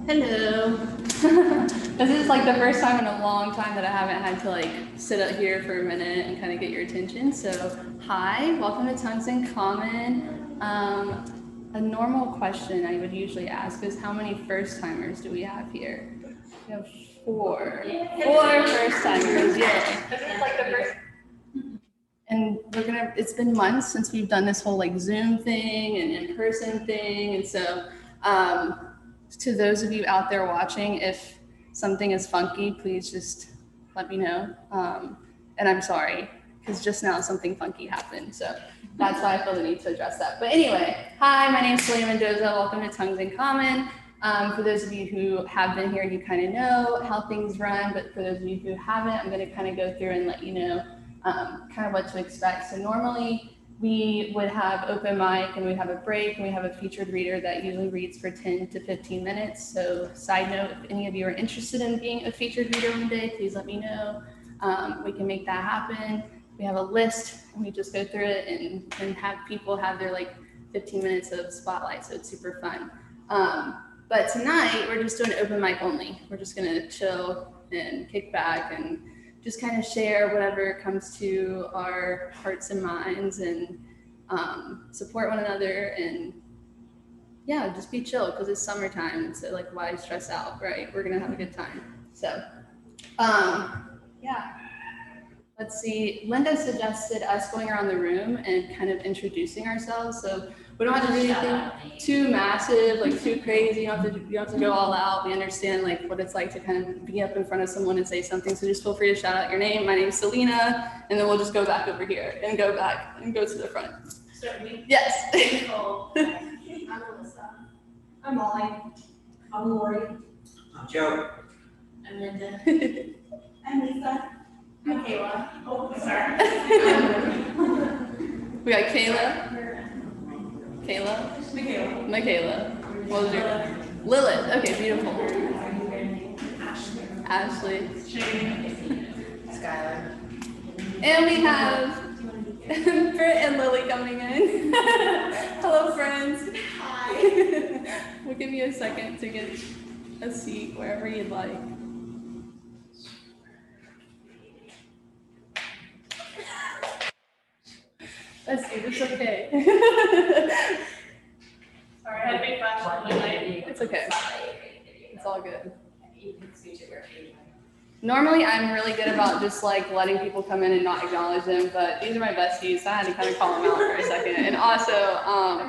Hello. This is like the first time in a long time that I haven't had to like sit up here for a minute and kind of get your attention. So hi, welcome to Tongues in Common. A normal question I would usually ask is how many first timers do we have here? We have four first timers. Yeah. This is like the first. And it's been months since we've done this whole like Zoom thing and in-person thing. And so to those of you out there watching, if something is funky, please just let me know. And I'm sorry, because just now something funky happened. So that's why I feel the need to address that. But anyway, hi, my name is Celia Mendoza. Welcome to Tongues in Common. For those of you who have been here, you kind of know how things run. But for those of you who haven't, I'm going to kind of go through and let you know kind of what to expect. So normally we would have open mic and we have a break and we have a featured reader that usually reads for 10 to 15 minutes. So side note, if any of you are interested in being a featured reader one day, please let me know. We can make that happen. We have a list and we just go through it and have people have their like 15 minutes of spotlight. So it's super fun. But tonight we're just doing open mic only. We're just gonna chill and kick back and just kind of share whatever comes to our hearts and minds and support one another and yeah, just be chill because it's summertime. So like why stress out, right? We're gonna have a good time. So yeah. Let's see, Linda suggested us going around the room and kind of introducing ourselves. So we don't have to do anything too massive, like too crazy. You don't have to go all out. We understand like what it's like to kind of be up in front of someone and say something. So just feel free to shout out your name. My name's Selena, and then we'll just go back over here and go back and go to the front. Certainly. Yes. I'm Melissa. I'm Molly. I'm Lori. I'm Joe. I'm Linda. I'm Lisa. I'm Kayla. Oh, sorry. We got Kayla. Michaela. What was your Lilith. Okay, beautiful. Ashley. Skylar. And we have Britt and Lily coming in. Hello, friends. Hi. We'll give you a second to get a seat wherever you'd like. That's good. It's okay. Sorry, I had a big flashlight. It's okay. It's all good. Normally, I'm really good about just like letting people come in and not acknowledge them, but these are my besties, so I had to kind of call them out for a second. And also,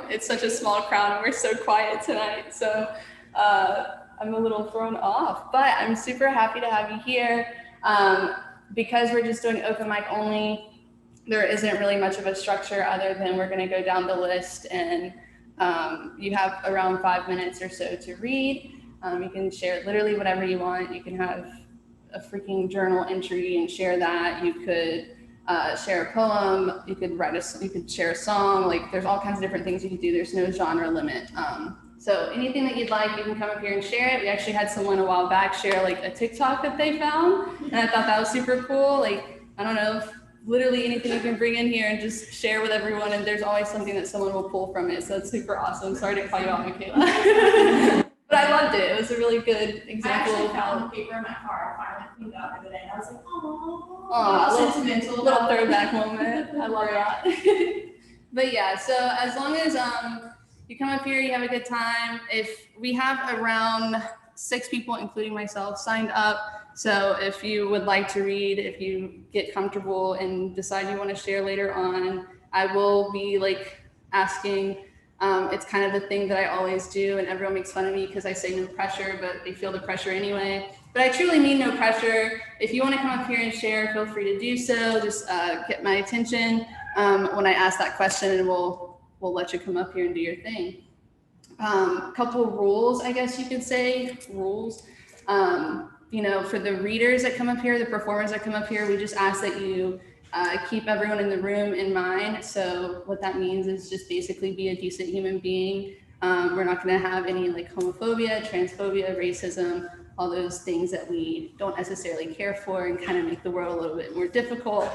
it's such a small crowd and we're so quiet tonight, so I'm a little thrown off, but I'm super happy to have you here. Because we're just doing open mic only, there isn't really much of a structure other than we're gonna go down the list and you have around 5 minutes or so to read. You can share literally whatever you want. You can have a freaking journal entry and share that. You could share a poem. You could you could share a song. Like there's all kinds of different things you could do. There's no genre limit. So anything that you'd like, you can come up here and share it. We actually had someone a while back share like a TikTok that they found, and I thought that was super cool. Like I don't know, literally anything you can bring in here and just share with everyone, and there's always something that someone will pull from it. So it's super awesome. Sorry to call you out, Michaela. But I loved it. It was a really good example I of found how. the paper in my car. I finally cleaned up the other day, and I was like, oh, Aw, sentimental. little throwback moment. I love that. But yeah, so as long as you come up here, you have a good time. If we have around 6 people, including myself, signed up. So if you would like to read, if you get comfortable and decide you want to share later on, I will be like asking. It's kind of the thing that I always do, and everyone makes fun of me because I say no pressure, but they feel the pressure anyway. But I truly mean no pressure. If you want to come up here and share, feel free to do so. Just get my attention when I ask that question, and we'll let you come up here and do your thing. A couple rules, I guess you could say, rules. You know, for the readers that come up here, the performers that come up here, we just ask that you keep everyone in the room in mind. So what that means is just basically be a decent human being. We're not going to have any like homophobia, transphobia, racism, all those things that we don't necessarily care for and kind of make the world a little bit more difficult.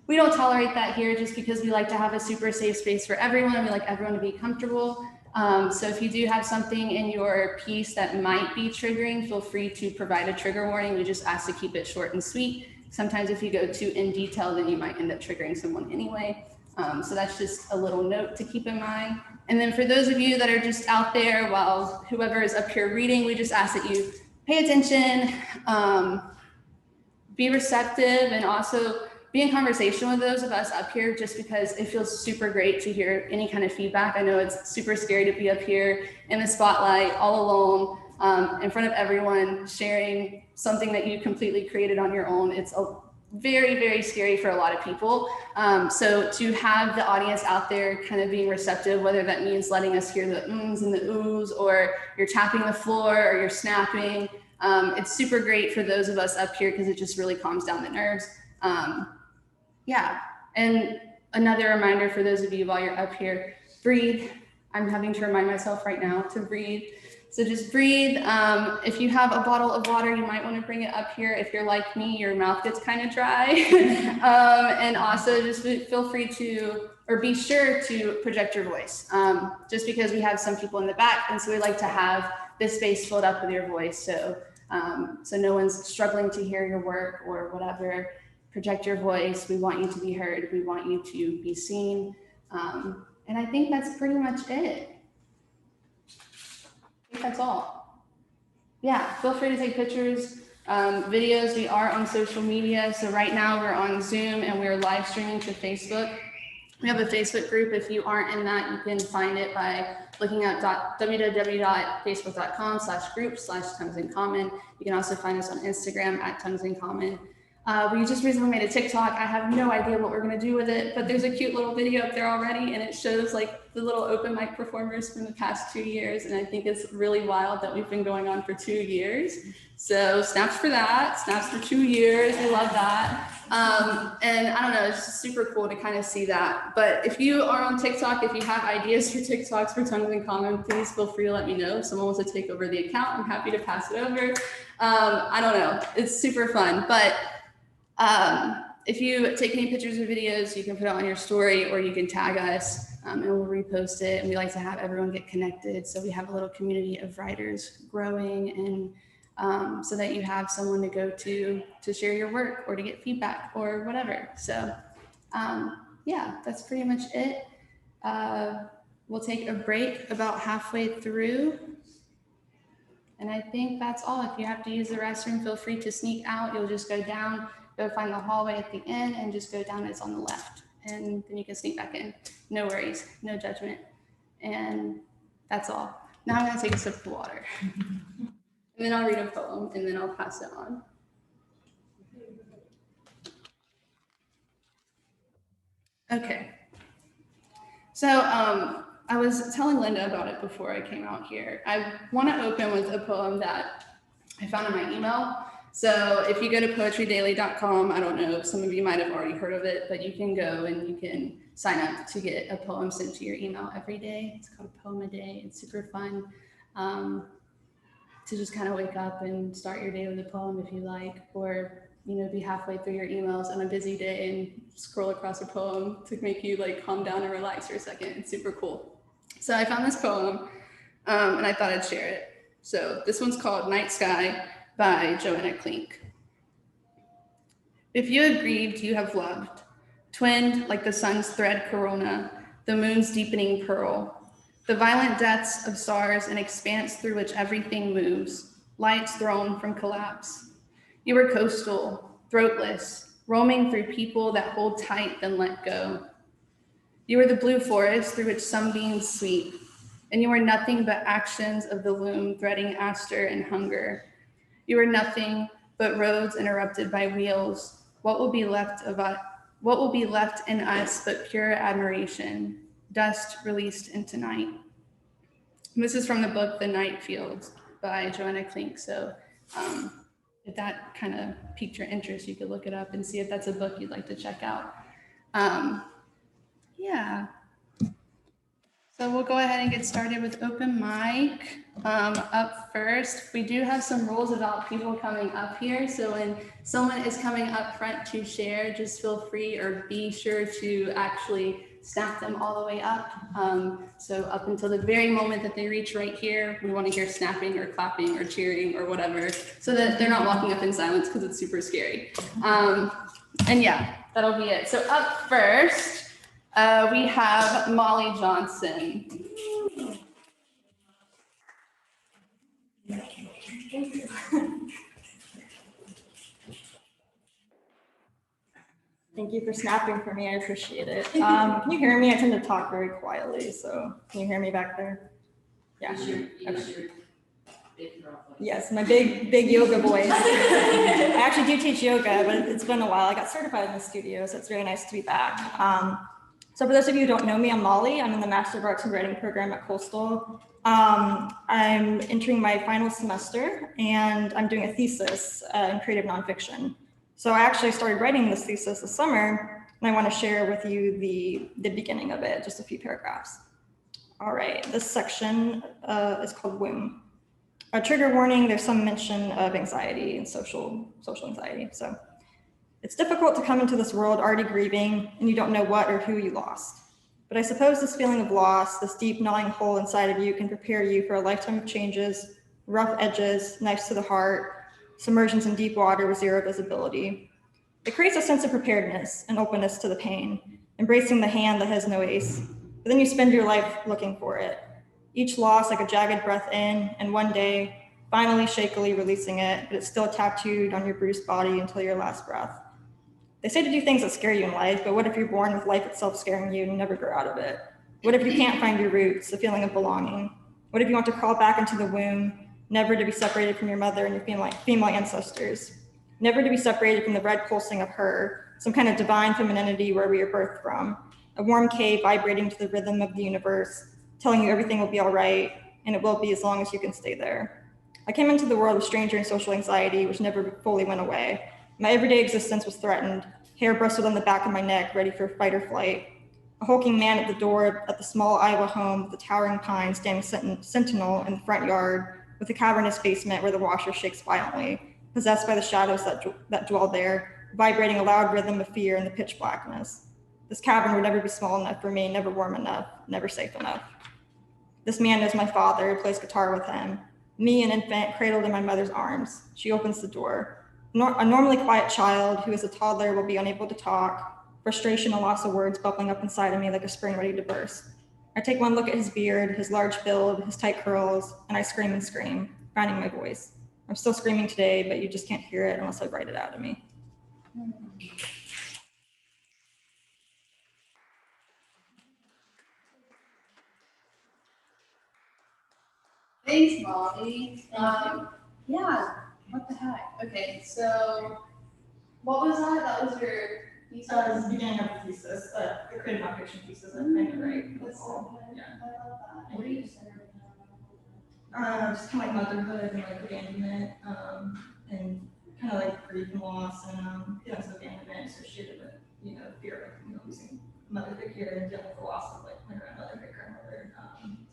We don't tolerate that here just because we like to have a super safe space for everyone. We like everyone to be comfortable. So if you do have something in your piece that might be triggering, feel free to provide a trigger warning. We just ask to keep it short and sweet. Sometimes if you go too in detail, then you might end up triggering someone anyway. So that's just a little note to keep in mind. And then for those of you that are just out there while whoever is up here reading, we just ask that you pay attention, be receptive, and also be in conversation with those of us up here, just because it feels super great to hear any kind of feedback. I know it's super scary to be up here in the spotlight all alone in front of everyone, sharing something that you completely created on your own. It's very, very scary for a lot of people. So to have the audience out there kind of being receptive, whether that means letting us hear the ums and the oohs, or you're tapping the floor, or you're snapping, it's super great for those of us up here because it just really calms down the nerves. Yeah, and another reminder for those of you while you're up here, breathe. I'm having to remind myself right now to breathe. So just breathe. If you have a bottle of water, you might want to bring it up here. If you're like me, your mouth gets kind of dry. And also just feel free to, or be sure to project your voice. Just because we have some people in the back, and so we like to have this space filled up with your voice. So, so no one's struggling to hear your work or whatever. Project your voice. We want you to be heard. We want you to be seen. And I think that's pretty much it. I think that's all. Yeah, feel free to take pictures, videos. We are on social media. So right now we're on Zoom and we're live streaming to Facebook. We have a Facebook group. If you aren't in that, you can find it by looking at www.facebook.com/group/tonguesincommon. You can also find us on Instagram at Tongues in Common. We just recently made a TikTok. I have no idea what we're gonna do with it, but there's a cute little video up there already, and it shows like the little open mic performers from the past 2 years. And I think it's really wild that we've been going on for 2 years. So snaps for that, snaps for 2 years. We love that. And I don't know, it's just super cool to kind of see that. But if you are on TikTok, if you have ideas for TikToks for Tongues in Common, please feel free to let me know. If someone wants to take over the account, I'm happy to pass it over. I don't know, it's super fun. But if you take any pictures or videos, you can put it on your story, or you can tag us and we'll repost it. And we like to have everyone get connected. So we have a little community of writers growing, and so that you have someone to go to share your work or to get feedback or whatever. So yeah, that's pretty much it. We'll take a break about halfway through. And I think that's all. If you have to use the restroom, feel free to sneak out. You'll just go down, go find the hallway at the end, and just go down. It's on the left. And then you can sneak back in. No worries, no judgment. And that's all. Now I'm gonna take a sip of water. And then I'll read a poem, and then I'll pass it on. Okay. So I was telling Linda about it before I came out here. I want to open with a poem that I found in my email. So if you go to poetrydaily.com, I don't know if some of you might have already heard of it, but you can go and you can sign up to get a poem sent to your email every day. It's called Poem a Day. It's super fun to just kind of wake up and start your day with a poem if you like, or be halfway through your emails on a busy day and scroll across a poem to make you like calm down and relax for a second. It's super cool. So I found this poem and I thought I'd share it. So this one's called Night Sky by Joanna Klink. If you have grieved, you have loved, twinned like the sun's thread corona, the moon's deepening pearl, the violent deaths of stars, an expanse through which everything moves, lights thrown from collapse. You were coastal, throatless, roaming through people that hold tight then let go. You were the blue forest through which sunbeams sweep, and you were nothing but actions of the loom threading aster and hunger. You were nothing but roads interrupted by wheels. What will be left in us but pure admiration, dust released into night. And this is from the book The Night Fields by Joanna Klink. So if that kind of piqued your interest, you could look it up and see if that's a book you'd like to check out. Yeah. So we'll go ahead and get started with open mic. Up first, we do have some rules about people coming up here. So when someone is coming up front to share, just feel free or be sure to actually snap them all the way up. So up until the very moment that they reach right here, we want to hear snapping or clapping or cheering or whatever, so that they're not walking up in silence because it's super scary. And yeah, that'll be it. So up first, we have Molly Johnson. Thank you for snapping for me. I appreciate it. Can you hear me? I tend to talk very quietly, so can you hear me back there? Yeah. Okay. Yes, my big yoga voice. I actually do teach yoga, but it's been a while. I got certified in the studio, so it's really nice to be back. So for those of you who don't know me, I'm Molly. I'm in the Master of Arts in Writing program at Coastal. I'm entering my final semester, and I'm doing a thesis in creative nonfiction. So I actually started writing this thesis this summer, and I want to share with you the beginning of it, just a few paragraphs. All right, this section is called Womb. A trigger warning, there's some mention of anxiety and social anxiety. So it's difficult to come into this world already grieving and you don't know what or who you lost. But I suppose this feeling of loss, this deep gnawing hole inside of you can prepare you for a lifetime of changes, rough edges, knives to the heart, submersions in deep water with zero visibility. It creates a sense of preparedness and openness to the pain, embracing the hand that has no ace. But then you spend your life looking for it. Each loss like a jagged breath in, and one day, finally shakily releasing it, but it's still tattooed on your bruised body until your last breath. They say to do things that scare you in life, but what if you're born with life itself scaring you and you never grow out of it? What if you can't find your roots, the feeling of belonging? What if you want to crawl back into the womb, never to be separated from your mother and your female ancestors? Never to be separated from the red pulsing of her, some kind of divine femininity where we are birthed from, a warm cave vibrating to the rhythm of the universe, telling you everything will be all right, and it will be as long as you can stay there. I came into the world with stranger and social anxiety, which never fully went away. My everyday existence was threatened, hair bristled on the back of my neck, ready for fight or flight. A hulking man at the door at the small Iowa home with the towering pine standing sentinel in the front yard, with a cavernous basement where the washer shakes violently, possessed by the shadows that dwell there, vibrating a loud rhythm of fear in the pitch blackness. This cavern would never be small enough for me, never warm enough, never safe enough. This man is my father, plays guitar with him. Me, an infant, cradled in my mother's arms. She opens the door. A normally quiet child who as a toddler will be unable to talk, frustration and loss of words bubbling up inside of me like a spring ready to burst. I take one look at his beard, his large build, his tight curls, and I scream and scream, finding my voice. I'm still screaming today, but you just can't hear it unless I write it out of me. Thanks, Molly. Yeah, what the heck? Okay, so what was that? That was your thesis? The beginning of the thesis, the creative nonfiction thesis, I think, right? That's so good. Yeah. I love that. What are you saying? Just kind of like motherhood and like abandonment, and kind of like grief and loss and feelings of abandonment associated with, fear of, losing a mother figure and dealing with the loss of like my grandmother, great grandmother.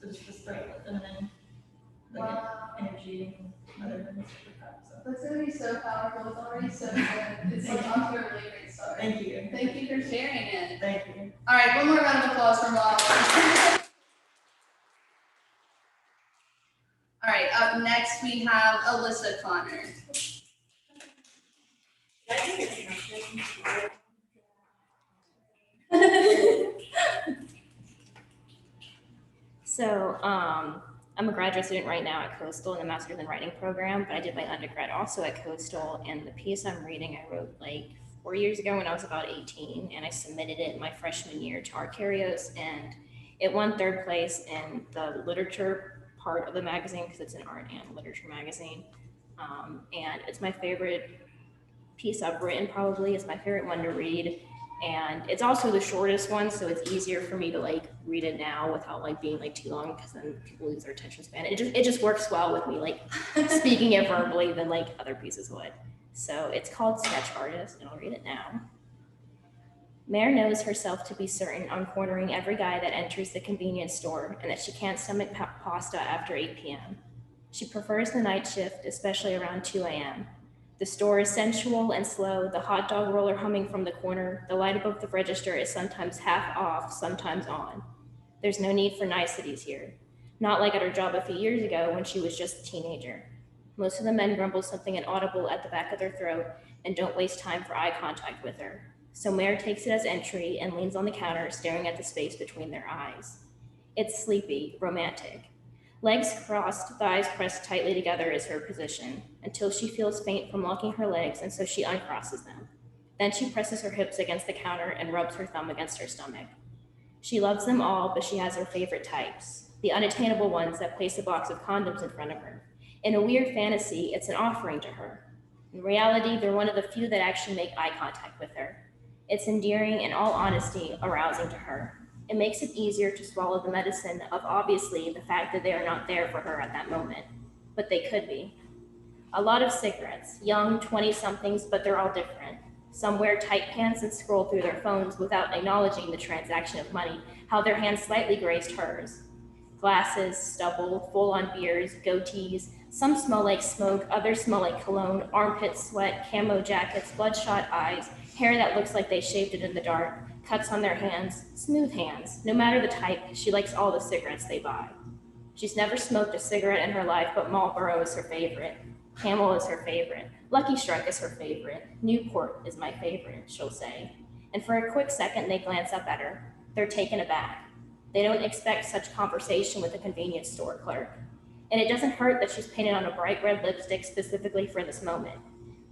So just this very like feminine, like energy and motherhood and stuff like that. So. That's gonna be so powerful. It's already so good. It's like off to a really great start. Thank you. Thank you for sharing it. Thank you. All right, one more round of applause for Molly. All right, up next we have Alyssa Connor. So I'm a graduate student right now at Coastal in the Master's in Writing program, but I did my undergrad also at Coastal, and the piece I'm reading I wrote like 4 years ago when I was about 18, and I submitted it my freshman year to Art Curios, and it won third place in the literature part of the magazine because it's an art and literature magazine, and it's my favorite piece I've written probably. It's my favorite one to read. And it's also the shortest one, so it's easier for me to like read it now without like being like too long, because then people lose their attention span. It just works well with me, like speaking it verbally than like other pieces would. So it's called Sketch Artist, and I'll read it now. Mare knows herself to be certain on cornering every guy that enters the convenience store, and that she can't stomach pasta after 8 p.m. She prefers the night shift, especially around 2 a.m. The store is sensual and slow, the hot dog roller humming from the corner, the light above the register is sometimes half off, sometimes on. There's no need for niceties here. Not like at her job a few years ago when she was just a teenager. Most of the men grumble something inaudible at the back of their throat and don't waste time for eye contact with her. So Mare takes it as entry and leans on the counter, staring at the space between their eyes. It's sleepy, romantic. Legs crossed, thighs pressed tightly together is her position, until she feels faint from locking her legs, and so she uncrosses them. Then she presses her hips against the counter and rubs her thumb against her stomach. She loves them all, but she has her favorite types, the unattainable ones that place a box of condoms in front of her. In a weird fantasy, it's an offering to her. In reality, they're one of the few that actually make eye contact with her. It's endearing and, in all honesty, arousing to her. It makes it easier to swallow the medicine of, obviously, the fact that they are not there for her at that moment. But they could be. A lot of cigarettes, young 20-somethings, but they're all different. Some wear tight pants and scroll through their phones without acknowledging the transaction of money, how their hands slightly grazed hers. Glasses, stubble, full-on beards, goatees. Some smell like smoke, others smell like cologne, armpit sweat, camo jackets, bloodshot eyes, hair that looks like they shaved it in the dark, cuts on their hands, smooth hands. No matter the type, she likes all the cigarettes they buy. She's never smoked a cigarette in her life, but Marlboro is her favorite. Camel is her favorite. Lucky Strike is her favorite. Newport is my favorite, she'll say. And for a quick second, they glance up at her. They're taken aback. They don't expect such conversation with a convenience store clerk. And it doesn't hurt that she's painted on a bright red lipstick specifically for this moment.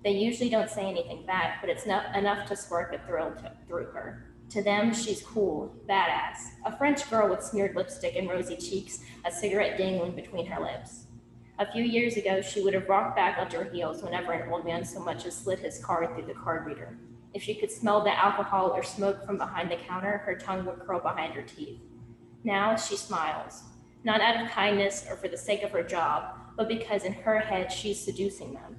They usually don't say anything back, but it's not enough to spark a thrill through her. To them, she's cool, badass, a French girl with smeared lipstick and rosy cheeks, a cigarette dangling between her lips. A few years ago, she would have rocked back onto her heels whenever an old man so much as slid his card through the card reader. If she could smell the alcohol or smoke from behind the counter, her tongue would curl behind her teeth. Now she smiles, not out of kindness or for the sake of her job, but because in her head she's seducing them.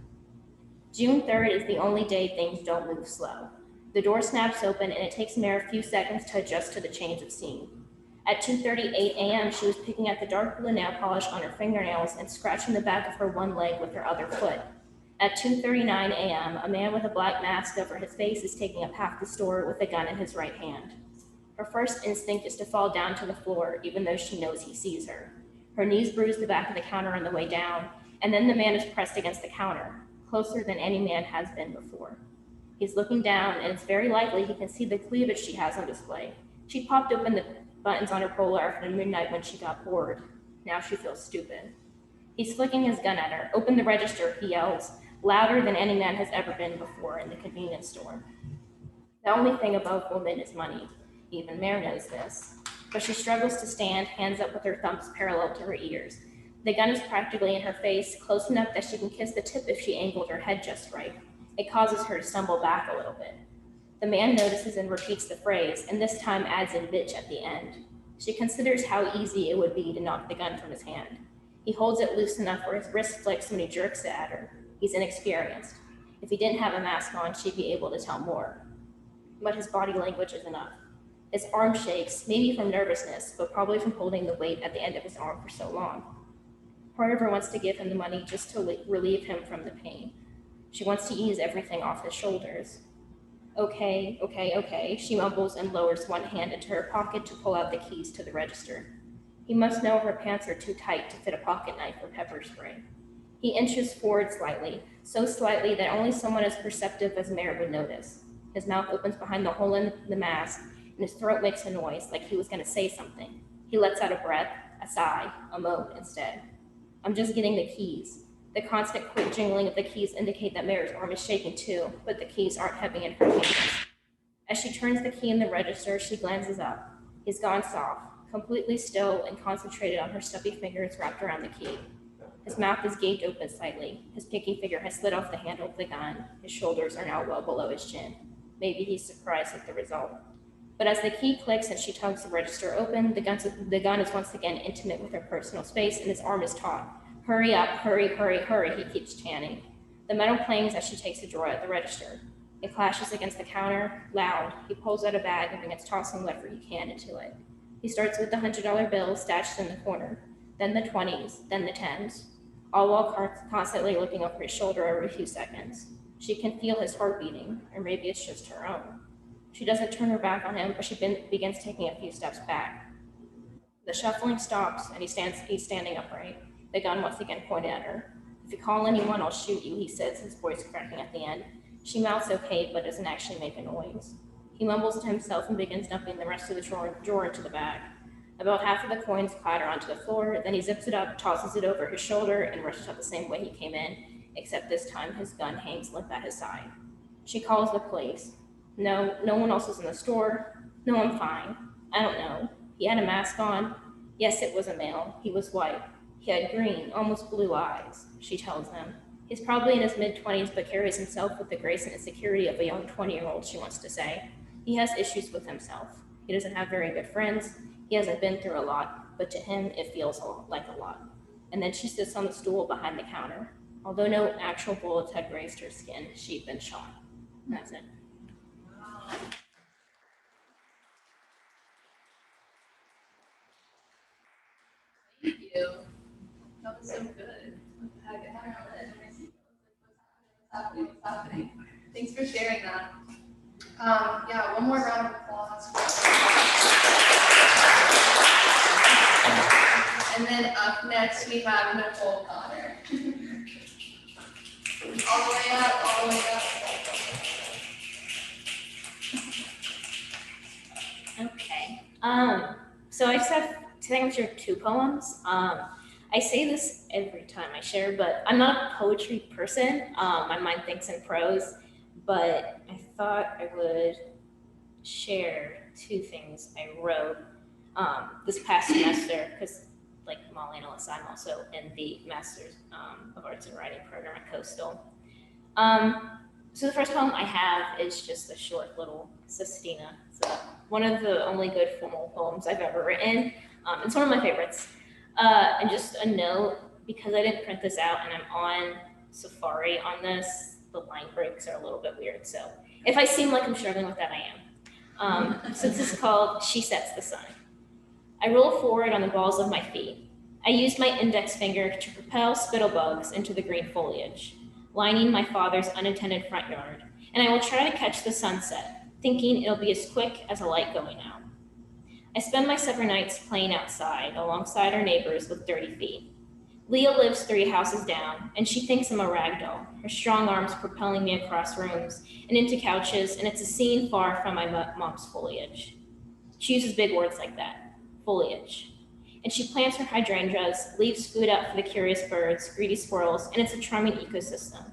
June 3rd is the only day things don't move slow. The door snaps open and it takes Mare a few seconds to adjust to the change of scene. At 2:38 a.m., she was picking at the dark blue nail polish on her fingernails and scratching the back of her one leg with her other foot. At 2:39 a.m., a man with a black mask over his face is taking up half the store with a gun in his right hand. Her first instinct is to fall down to the floor, even though she knows he sees her. Her knees bruise the back of the counter on the way down, and then the man is pressed against the counter, closer than any man has been before. He's looking down, and it's very likely he can see the cleavage she has on display. She popped open the buttons on her polo after midnight when she got bored. Now she feels stupid. He's flicking his gun at her. "Open the register," he yells, louder than any man has ever been before in the convenience store. The only thing above women is money. Even Mare knows this. But she struggles to stand, hands up with her thumbs parallel to her ears. The gun is practically in her face, close enough that she can kiss the tip if she angled her head just right. It causes her to stumble back a little bit. The man notices and repeats the phrase, and this time adds in bitch at the end. She considers how easy it would be to knock the gun from his hand. He holds it loose enough where his wrist flicks when he jerks it at her. He's inexperienced. If he didn't have a mask on, she'd be able to tell more. But his body language is enough. His arm shakes, maybe from nervousness, but probably from holding the weight at the end of his arm for so long. Part of her wants to give him the money just to relieve him from the pain. She wants to ease everything off his shoulders. Okay, she mumbles and lowers one hand into her pocket to pull out the keys to the register. He must know her pants are too tight to fit a pocket knife or pepper spray. He inches forward slightly, so slightly that only someone as perceptive as Mare would notice. His mouth opens behind the hole in the mask, and his throat makes a noise like he was going to say something. He lets out a breath, a sigh, a moan instead. "I'm just getting the keys." The constant quick jingling of the keys indicate that Mare's arm is shaking too, but the keys aren't heavy in her hands. As she turns the key in the register, she glances up. He's gone soft, completely still and concentrated on her stubby fingers wrapped around the key. His mouth is gaped open slightly. His pinky finger has slid off the handle of the gun. His shoulders are now well below his chin. Maybe he's surprised at the result. But as the key clicks and she tugs the register open, the gun is once again intimate with her personal space and his arm is taut. "Hurry up, hurry, he keeps chanting. The metal clangs as she takes a drawer at the register. It clashes against the counter, loud. He pulls out a bag and begins tossing whatever he can into it. He starts with the $100 bill stashed in the corner, then the 20s, then the 10s. all while constantly looking over his shoulder every few seconds. She can feel his heart beating, or maybe it's just her own. She doesn't turn her back on him, but she begins taking a few steps back. The shuffling stops, and he's standing upright, the gun once again pointed at her. "If you call anyone, I'll shoot you," he says, his voice cracking at the end. She mouths okay, but doesn't actually make a noise. He mumbles to himself and begins dumping the rest of the drawer into the bag. About half of the coins clatter onto the floor, then he zips it up, tosses it over his shoulder, and rushes out the same way he came in, except this time his gun hangs limp at his side. She calls the police. No one else is in the store. No, I'm fine. I don't know. He had a mask on. Yes, it was a male. He was white. He had green, almost blue eyes, she tells them. He's probably in his mid-20s, but carries himself with the grace and security of a young 20-year-old, she wants to say. He has issues with himself. He doesn't have very good friends. He hasn't been through a lot, but to him, it feels like a lot. And then she sits on the stool behind the counter. Although no actual bullets had grazed her skin, she'd been shot. And that's it. Thank you. That was so good. What's happening? Thanks for sharing that. Yeah, one more round of applause. And then up next we have Nicole Connor. All the way up, all the way up. Okay. So I just have today I'm sharing 2 poems. I say this every time I share, but I'm not a poetry person. My mind thinks in prose, but I thought I would share 2 things I wrote this past semester, because like Molly and Alyssa, I'm also in the Master's of Arts and Writing program at Coastal. So the first poem I have is just a short little sestina. It's one of the only good formal poems I've ever written. It's one of my favorites. And just a note, because I didn't print this out and I'm on Safari on this, the line breaks are a little bit weird. So if I seem like I'm struggling with that, I am. So this is called She Sets the Sun. I roll forward on the balls of my feet. I use my index finger to propel spittlebugs into the green foliage, lining my father's unattended front yard, and I will try to catch the sunset, thinking it'll be as quick as a light going out. I spend my summer nights playing outside alongside our neighbors with dirty feet. Leah lives 3 houses down, and she thinks I'm a rag doll, her strong arms propelling me across rooms and into couches, and it's a scene far from my mom's foliage. She uses big words like that, foliage. And she plants her hydrangeas, leaves food out for the curious birds, greedy squirrels, and it's a charming ecosystem.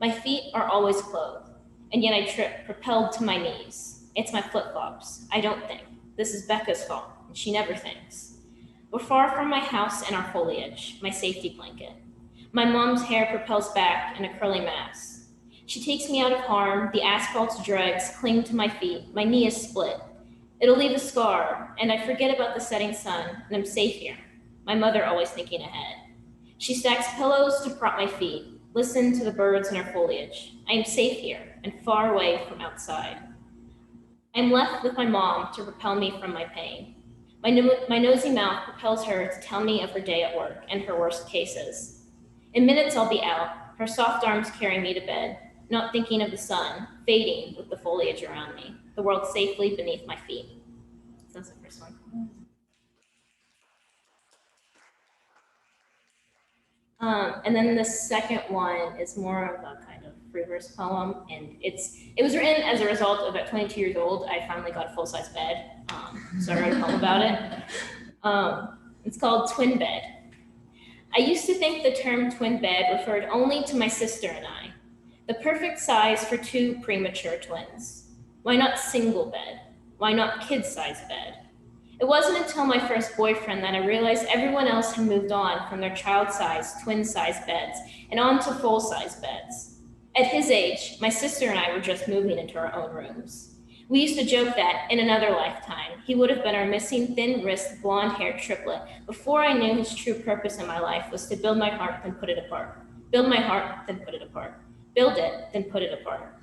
My feet are always clothed, and yet I trip, propelled to my knees. It's my flip-flops. I don't think. This is Becca's fault, and she never thinks. We're far from my house and our foliage, my safety blanket. My mom's hair propels back in a curly mass. She takes me out of harm, the asphalt's dregs cling to my feet, my knee is split. It'll leave a scar, and I forget about the setting sun, and I'm safe here. My mother always thinking ahead. She stacks pillows to prop my feet, listen to the birds in her foliage. I am safe here, and far away from outside. I'm left with my mom to repel me from my pain. My nosy mouth propels her to tell me of her day at work and her worst cases. In minutes I'll be out, her soft arms carrying me to bed, not thinking of the sun, fading with the foliage around me, the world safely beneath my feet. So that's the first one. And then the second one is more of a kind of free verse poem, and it was written as a result of, at 22 years old, I finally got a full-size bed, so I wrote a poem about it. It's called Twin Bed. I used to think the term twin bed referred only to my sister and I, the perfect size for 2 premature twins. Why not single bed? Why not kid-size bed? It wasn't until my first boyfriend that I realized everyone else had moved on from their child-sized, twin-sized beds and on to full-size beds. At his age, my sister and I were just moving into our own rooms. We used to joke that, in another lifetime, he would have been our missing thin-wrist, blonde-haired triplet before I knew his true purpose in my life was to build my heart, then put it apart. Build my heart, then put it apart. Build it, then put it apart.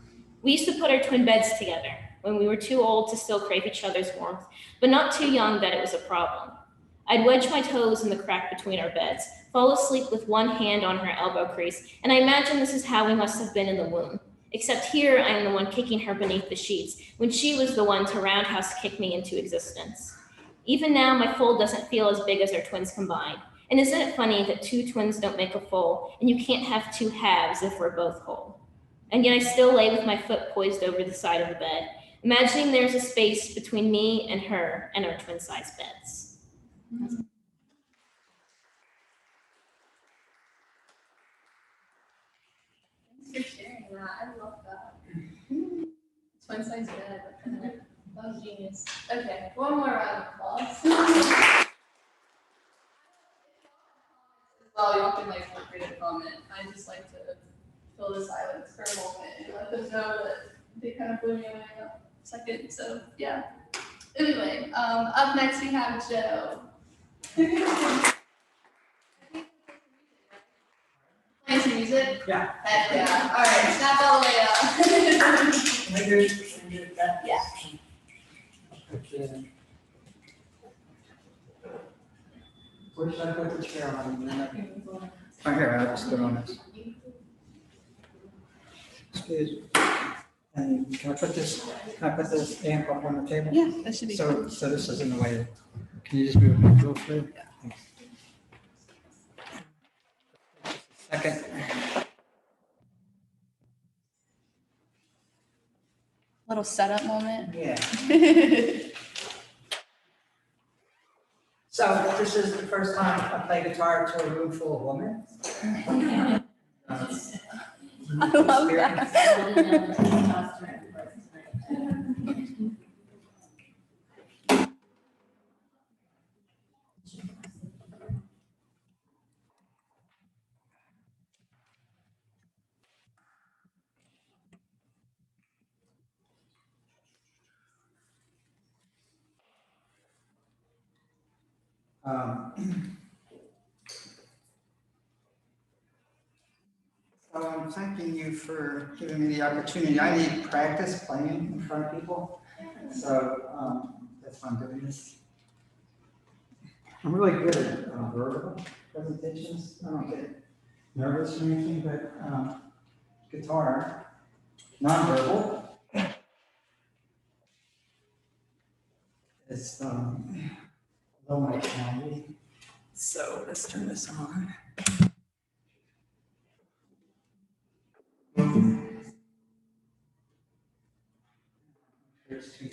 We used to put our twin beds together when we were too old to still crave each other's warmth, but not too young that it was a problem. I'd wedge my toes in the crack between our beds, fall asleep with one hand on her elbow crease, and I imagine this is how we must have been in the womb. Except here I am the one kicking her beneath the sheets, when she was the one to roundhouse kick me into existence. Even now, my foal doesn't feel as big as our twins combined. And isn't it funny that two twins don't make a foal, and you can't have two halves if we're both whole? And yet I still lay with my foot poised over the side of the bed, imagining there's a space between me and her and our twin-sized beds. Thanks for sharing that. I love that. Twin size bed. That was genius. Okay, one more round of applause. Well, y'all can like feel free to comment. I just like to fill the silence for a moment and let them know that they kind of blew me away in a second. So yeah. Anyway, up next we have Joe. Play some music? Yeah. Heck yeah. All right, snap all the way up. Yeah. Okay. Where should I put the chair on? Right here, I'll just put it on this. Excuse. And can I put this amp up on the table? Yeah, that should be So this is in the way. Can you just move it real through? Thanks. Second. Little setup moment. Yeah. So this is the first time I play guitar to a room full of women. I love that. So I'm thanking you for giving me the opportunity. I need practice playing in front of people. So that's why I'm doing this. I'm really good at verbal presentations. I don't get nervous or anything, but guitar, nonverbal, is low my quality. So let's turn this on. Here's to you.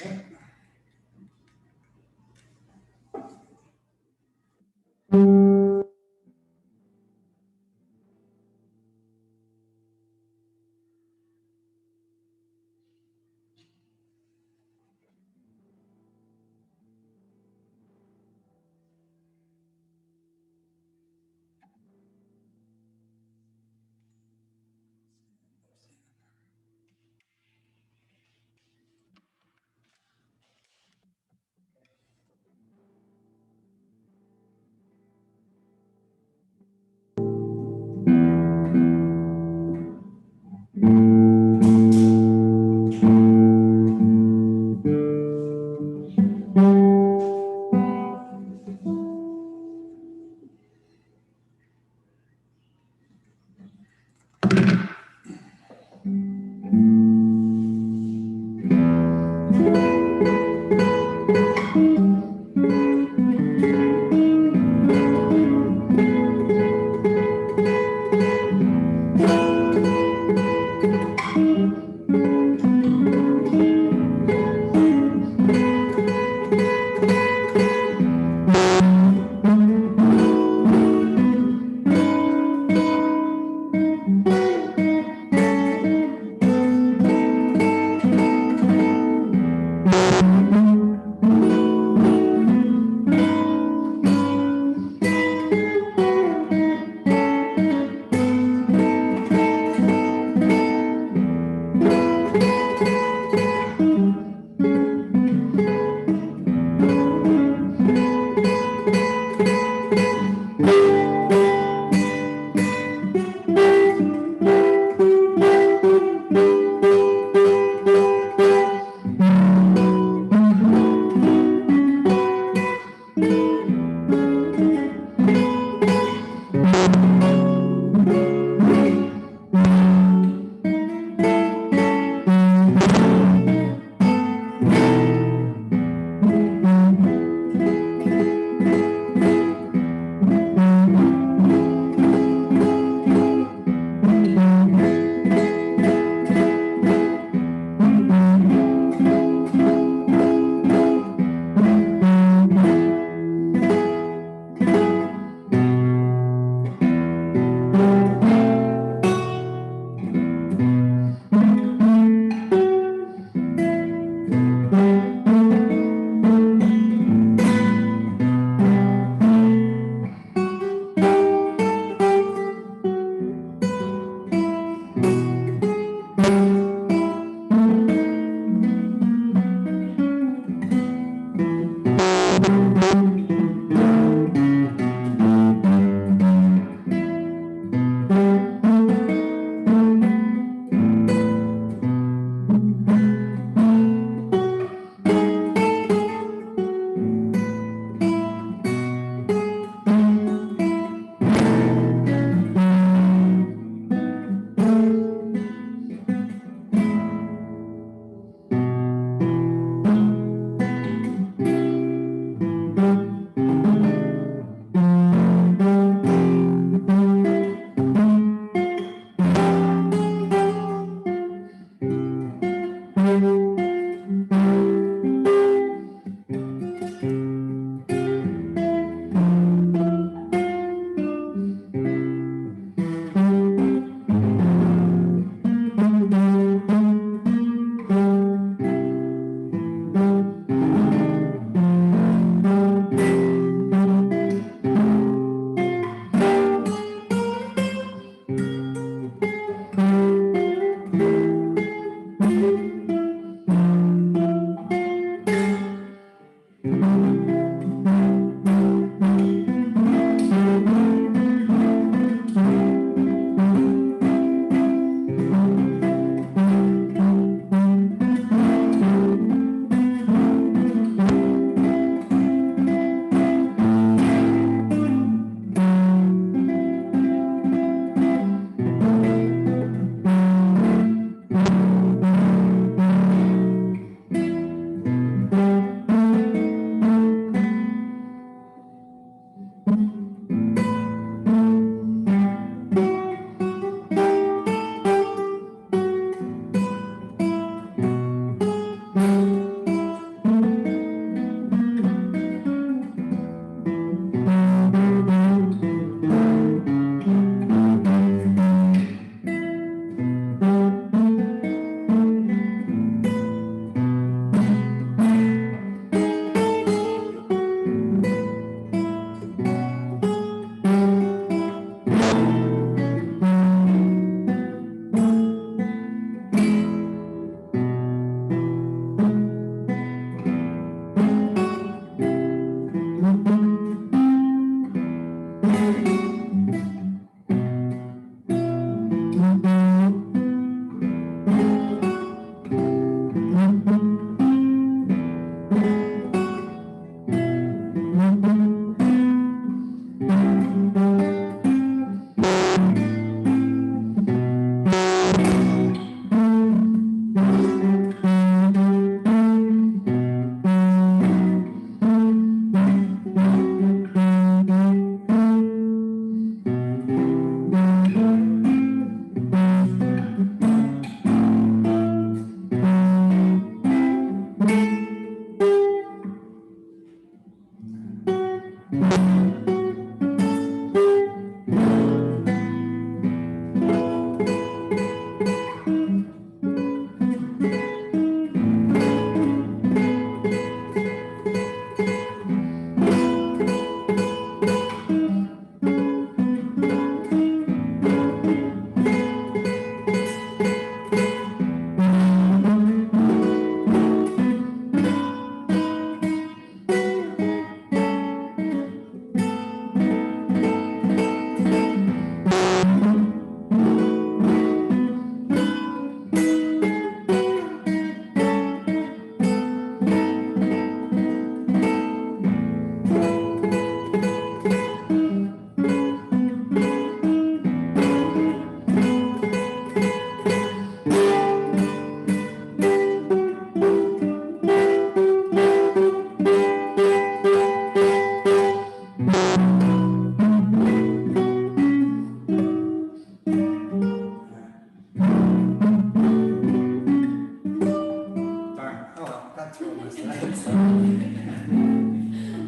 I told myself that. So.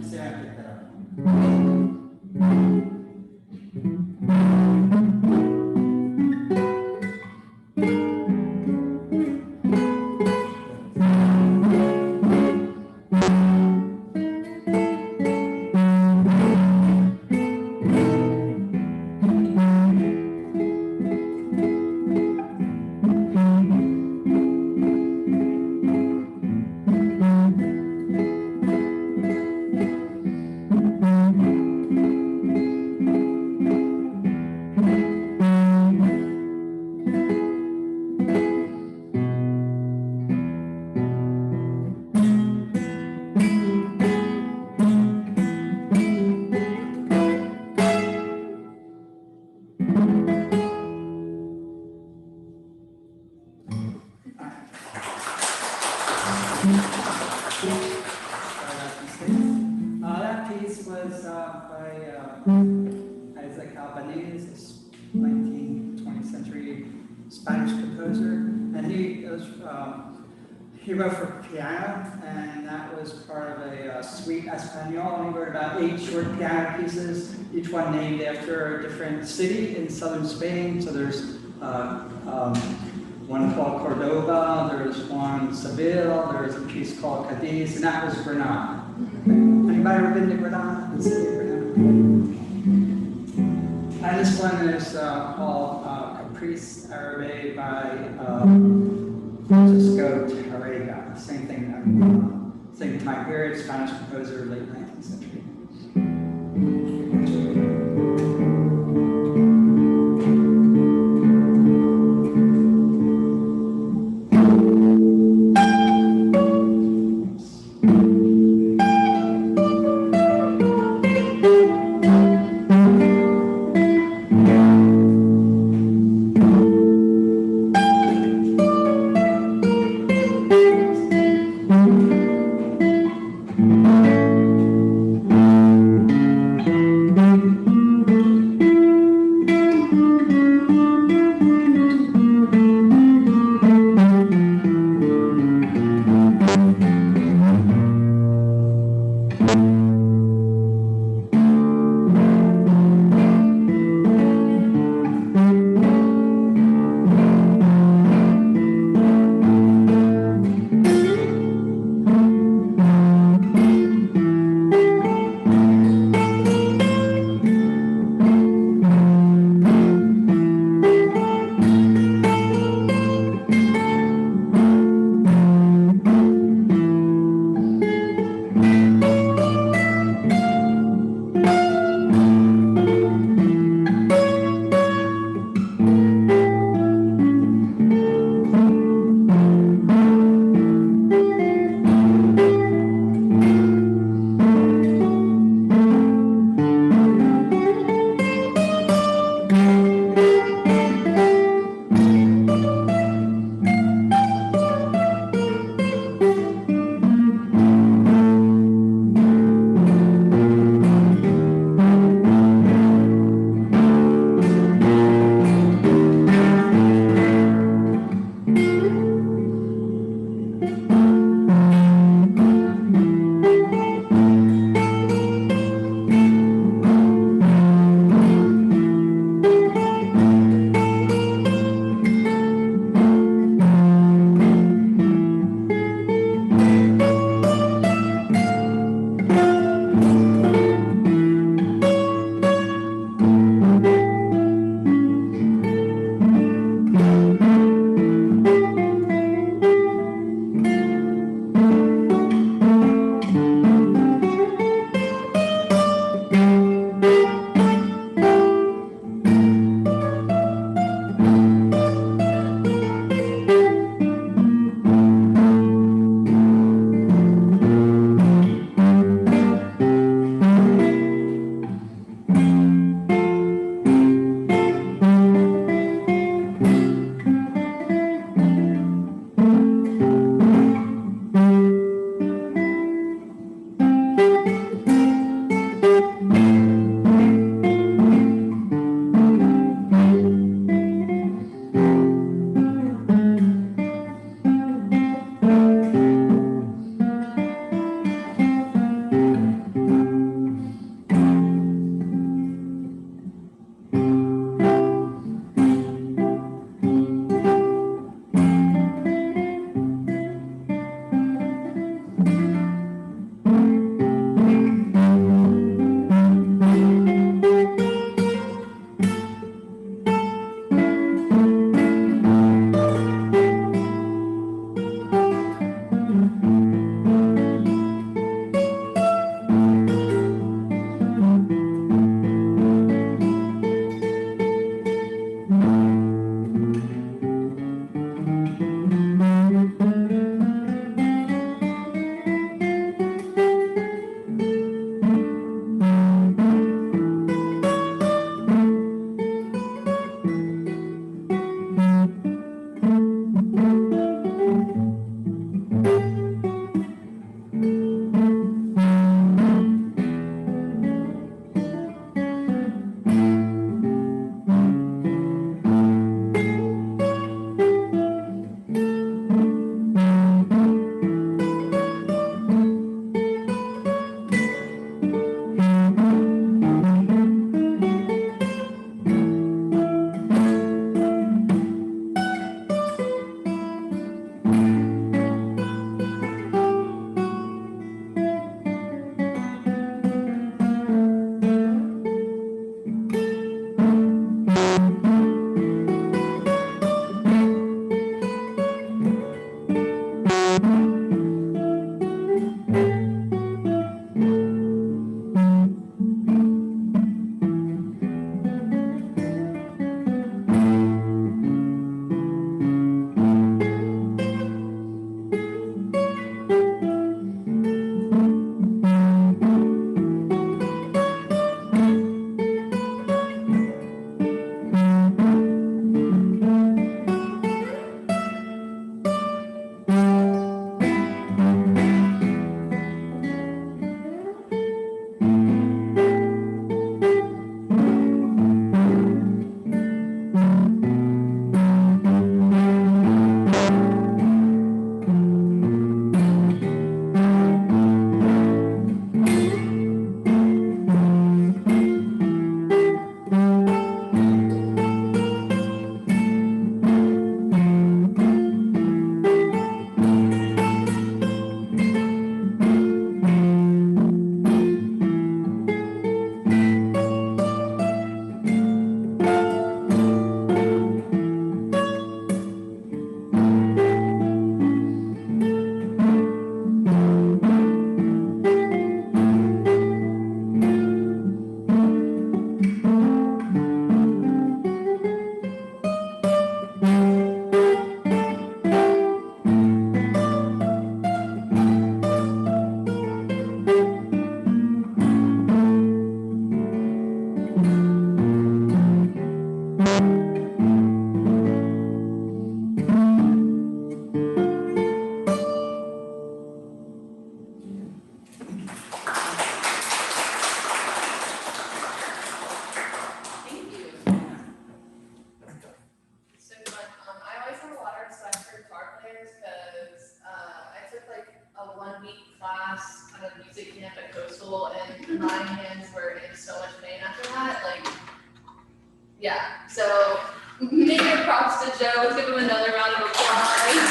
See, I picked that up. That piece was by Isaac Albanese, this 19th, 20th century Spanish composer, and he wrote for piano, and that was part of a suite Espanol. And he wrote about 8 short piano pieces, each one named after a different city in southern Spain. So there's one called Cordoba, there's one Seville, there's a piece called Cadiz, and that was Granada. Anybody ever been to Granada? The city of Granada? And this one is called Caprice Arabe by Francisco Tarrega. Same thing, same time period, Spanish composer, late 19th century. my hands were in so much pain after that. Like, yeah. So major props to Joe. Let's give him another round of applause.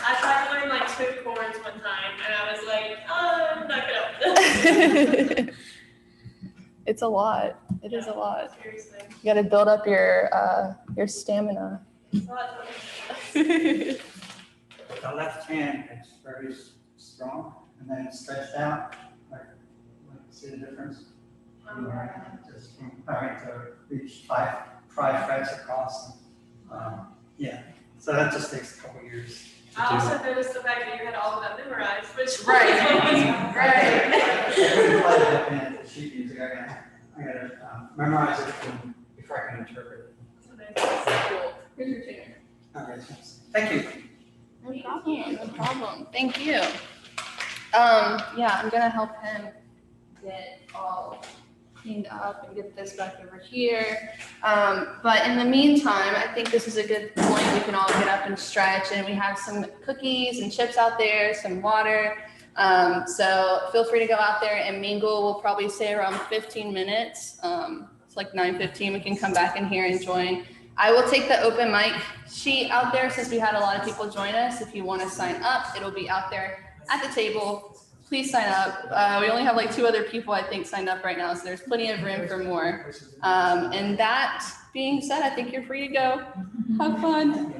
I tried to learn like 2 chords one time, and I was like, oh, I'm not good at this. It's a lot. It is a lot. Seriously. You got to build up your stamina. It's a lot to The left hand is very strong and then it's stretched out. Like, see the difference? Just from having to reach five frets across. Yeah, so that just takes a couple years. I also noticed the fact that you had all of that memorized, which Right. was Right. I couldn't play the left hand at sheet music. I gotta memorize it before I can interpret it. Cool. Here's your chair. All right, thank you. No problem. No problem. Thank you. Yeah, I'm gonna help him get all cleaned up and get this back over here. But in the meantime, I think this is a good point. We can all get up and stretch, and we have some cookies and chips out there, some water. So feel free to go out there and mingle. We'll probably stay around 15 minutes. It's like 9:15. We can come back in here and join. I will take the open mic sheet out there since we had a lot of people join us. If you want to sign up, it'll be out there at the table. Please sign up. We only have like 2 other people, I think, signed up right now, so there's plenty of room for more. And that being said, I think you're free to go. Have fun.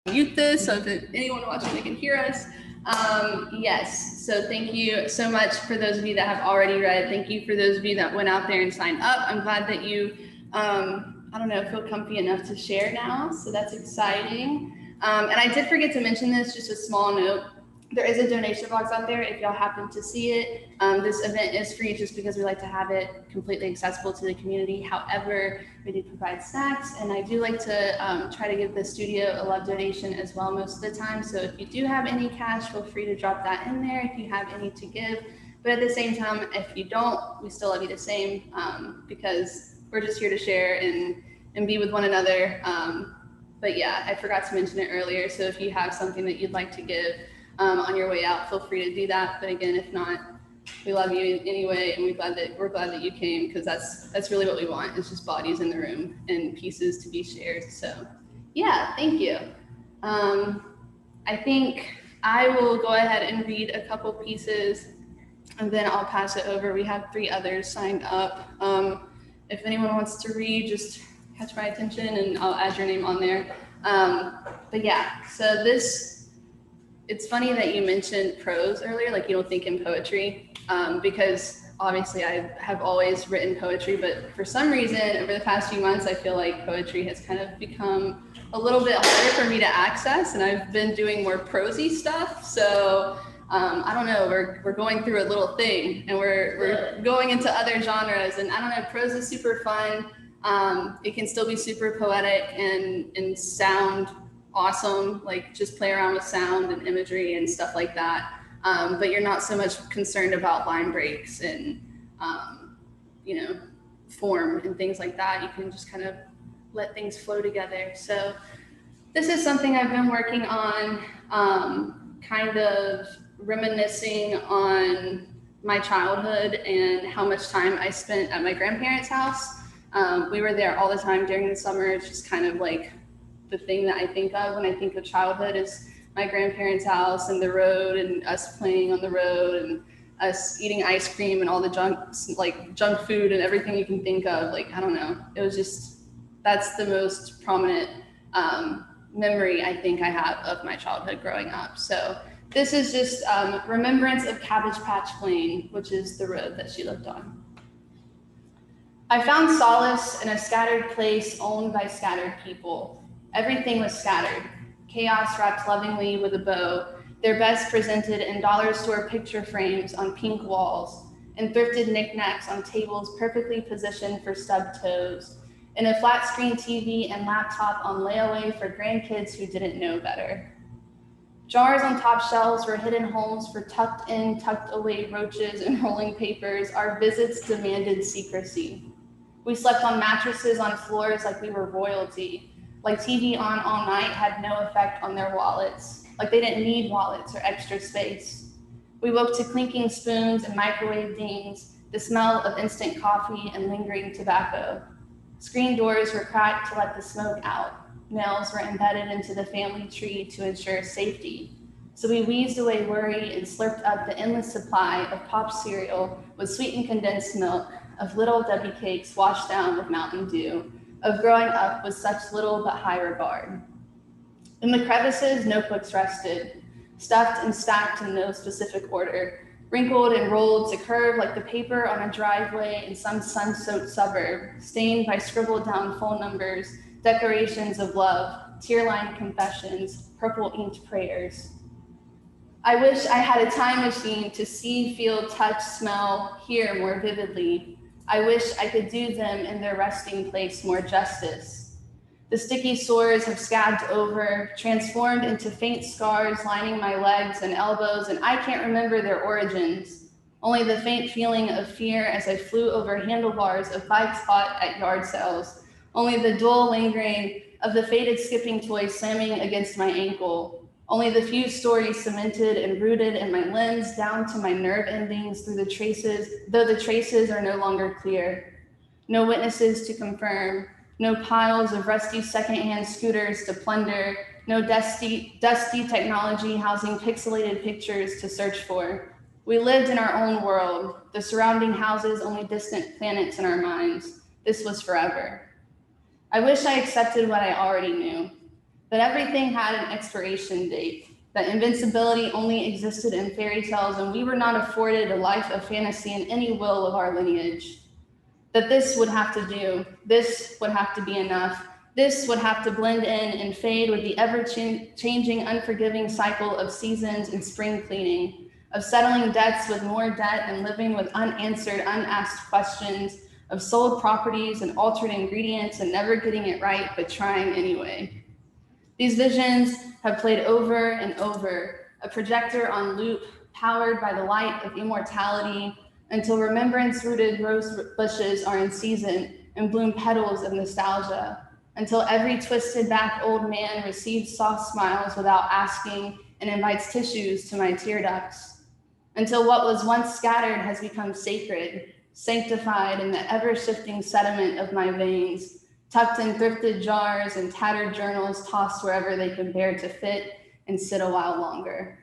Mute this so that anyone watching they can hear us. Yes, so thank you so much for those of you that have already read. Thank you for those of you that went out there and signed up. I'm glad that you, I don't know, feel comfy enough to share now, so that's exciting. And I did forget to mention this, just a small note. There is a donation box out there if y'all happen to see it. This event is free just because we like to have it completely accessible to the community. However, we do provide snacks, and I do like to try to give the studio a love donation as well most of the time. So if you do have any cash, feel free to drop that in there if you have any to give. But at the same time, if you don't, we still love you the same because we're just here to share and be with one another. But yeah, I forgot to mention it earlier. So if you have something that you'd like to give on your way out, feel free to do that. But again, if not, we love you anyway, and we're glad that you came, because that's really what we want. It's just bodies in the room and pieces to be shared. So yeah, thank you. I think I will go ahead and read a couple pieces, and then I'll pass it over. We have 3 others signed up. If anyone wants to read, just catch my attention and I'll add your name on there. But yeah, so it's funny that you mentioned prose earlier, like you don't think in poetry, because obviously I have always written poetry, but for some reason over the past few months, I feel like poetry has kind of become a little bit harder for me to access, and I've been doing more prosy stuff. So I don't know, we're going through a little thing, and we're going into other genres, and I don't know, prose is super fun. It can still be super poetic and sound awesome, like just play around with sound and imagery and stuff like that. But you're not so much concerned about line breaks and, form and things like that. You can just kind of let things flow together. So this is something I've been working on, kind of reminiscing on my childhood and how much time I spent at my grandparents' house. We were there all the time during the summer. It's just kind of like the thing that I think of when I think of childhood is my grandparents' house and the road and us playing on the road and us eating ice cream and all the junk food and everything you can think of. Like, I don't know. It was just, that's the most prominent memory I think I have of my childhood growing up. So this is just remembrance of Cabbage Patch Lane, which is the road that she lived on. I found solace in a scattered place owned by scattered people. Everything was scattered. Chaos wrapped lovingly with a bow, their best presented in dollar store picture frames on pink walls, and thrifted knickknacks on tables perfectly positioned for stubbed toes, and a flat screen TV and laptop on layaway for grandkids who didn't know better. Jars on top shelves were hidden homes for tucked in, tucked away roaches and rolling papers. Our visits demanded secrecy. We slept on mattresses on floors like we were royalty. Like TV on all night had no effect on their wallets, like they didn't need wallets or extra space. We woke to clinking spoons and microwave dings, the smell of instant coffee and lingering tobacco. Screen doors were cracked to let the smoke out. Nails were embedded into the family tree to ensure safety. So we wheezed away worry and slurped up the endless supply of pop cereal with sweetened condensed milk, of little Debbie cakes washed down with Mountain Dew, of growing up with such little but high regard. In the crevices, notebooks rested, stuffed and stacked in no specific order, wrinkled and rolled to curve like the paper on a driveway in some sun-soaked suburb, stained by scribbled down phone numbers, declarations of love, tear-lined confessions, purple-inked prayers. I wish I had a time machine to see, feel, touch, smell, hear more vividly. I wish I could do them in their resting place more justice. The sticky sores have scabbed over, transformed into faint scars lining my legs and elbows, and I can't remember their origins. Only the faint feeling of fear as I flew over handlebars of bikes bought at yard sales. Only the dull lingering of the faded skipping toy slamming against my ankle. Only the few stories cemented and rooted in my limbs down to my nerve endings through the traces, though the traces are no longer clear. No witnesses to confirm, no piles of rusty secondhand scooters to plunder, no dusty technology housing pixelated pictures to search for. We lived in our own world, the surrounding houses only distant planets in our minds. This was forever. I wish I accepted what I already knew, that everything had an expiration date, that invincibility only existed in fairy tales and we were not afforded a life of fantasy in any will of our lineage. That this would have to do, this would have to be enough, this would have to blend in and fade with the ever-changing, unforgiving cycle of seasons and spring cleaning, of settling debts with more debt and living with unanswered, unasked questions, of sold properties and altered ingredients and never getting it right, but trying anyway. These visions have played over and over, a projector on loop, powered by the light of immortality, until remembrance-rooted rose bushes are in season and bloom petals of nostalgia, until every twisted back old man receives soft smiles without asking and invites tissues to my tear ducts, until what was once scattered has become sacred, sanctified in the ever-shifting sediment of my veins, tucked in thrifted jars and tattered journals tossed wherever they can bear to fit and sit a while longer.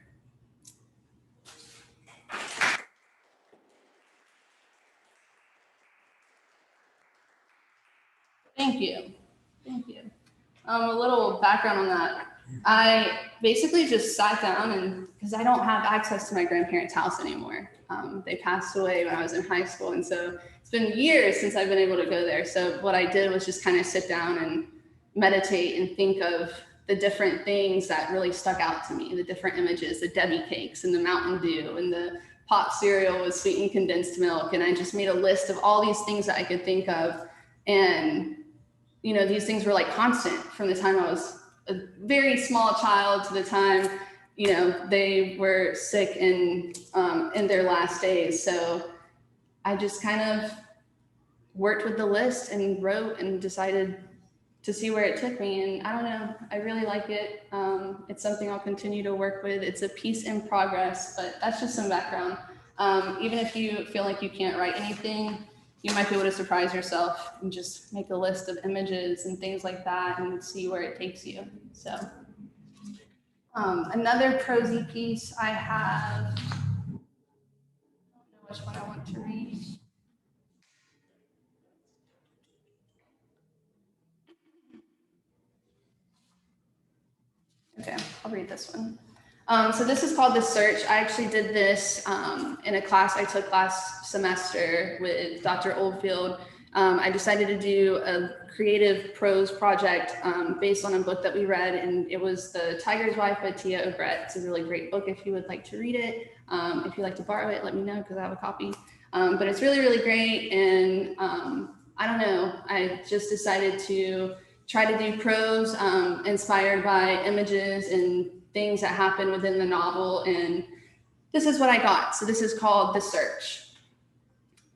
Thank you. Thank you. A little background on that. I basically just sat down and because I don't have access to my grandparents' house anymore. They passed away when I was in high school. And so it's been years since I've been able to go there. So what I did was just kind of sit down and meditate and think of the different things that really stuck out to me, the different images, the Debbie cakes and the Mountain Dew and the pop cereal with sweetened condensed milk. And I just made a list of all these things that I could think of. And, you know, these things were like constant from the time I was a very small child to the time, you know, they were sick in their last days. So I just kind of worked with the list and wrote and decided to see where it took me. And I don't know, I really like it. It's something I'll continue to work with. It's a piece in progress, but that's just some background. Even if you feel like you can't write anything, you might be able to surprise yourself and just make a list of images and things like that and see where it takes you. So another prosy piece I have, I don't know which one I want to read. Okay, I'll read this one. So this is called The Search. I actually did this in a class I took last semester with Dr. Oldfield. I decided to do a creative prose project based on a book that we read, and it was The Tiger's Wife by Tia Obret. It's a really great book if you would like to read it. If you'd like to borrow it, let me know because I have a copy. But it's really, really great, and I don't know, I just decided to try to do prose inspired by images and things that happen within the novel, and this is what I got. So this is called The Search.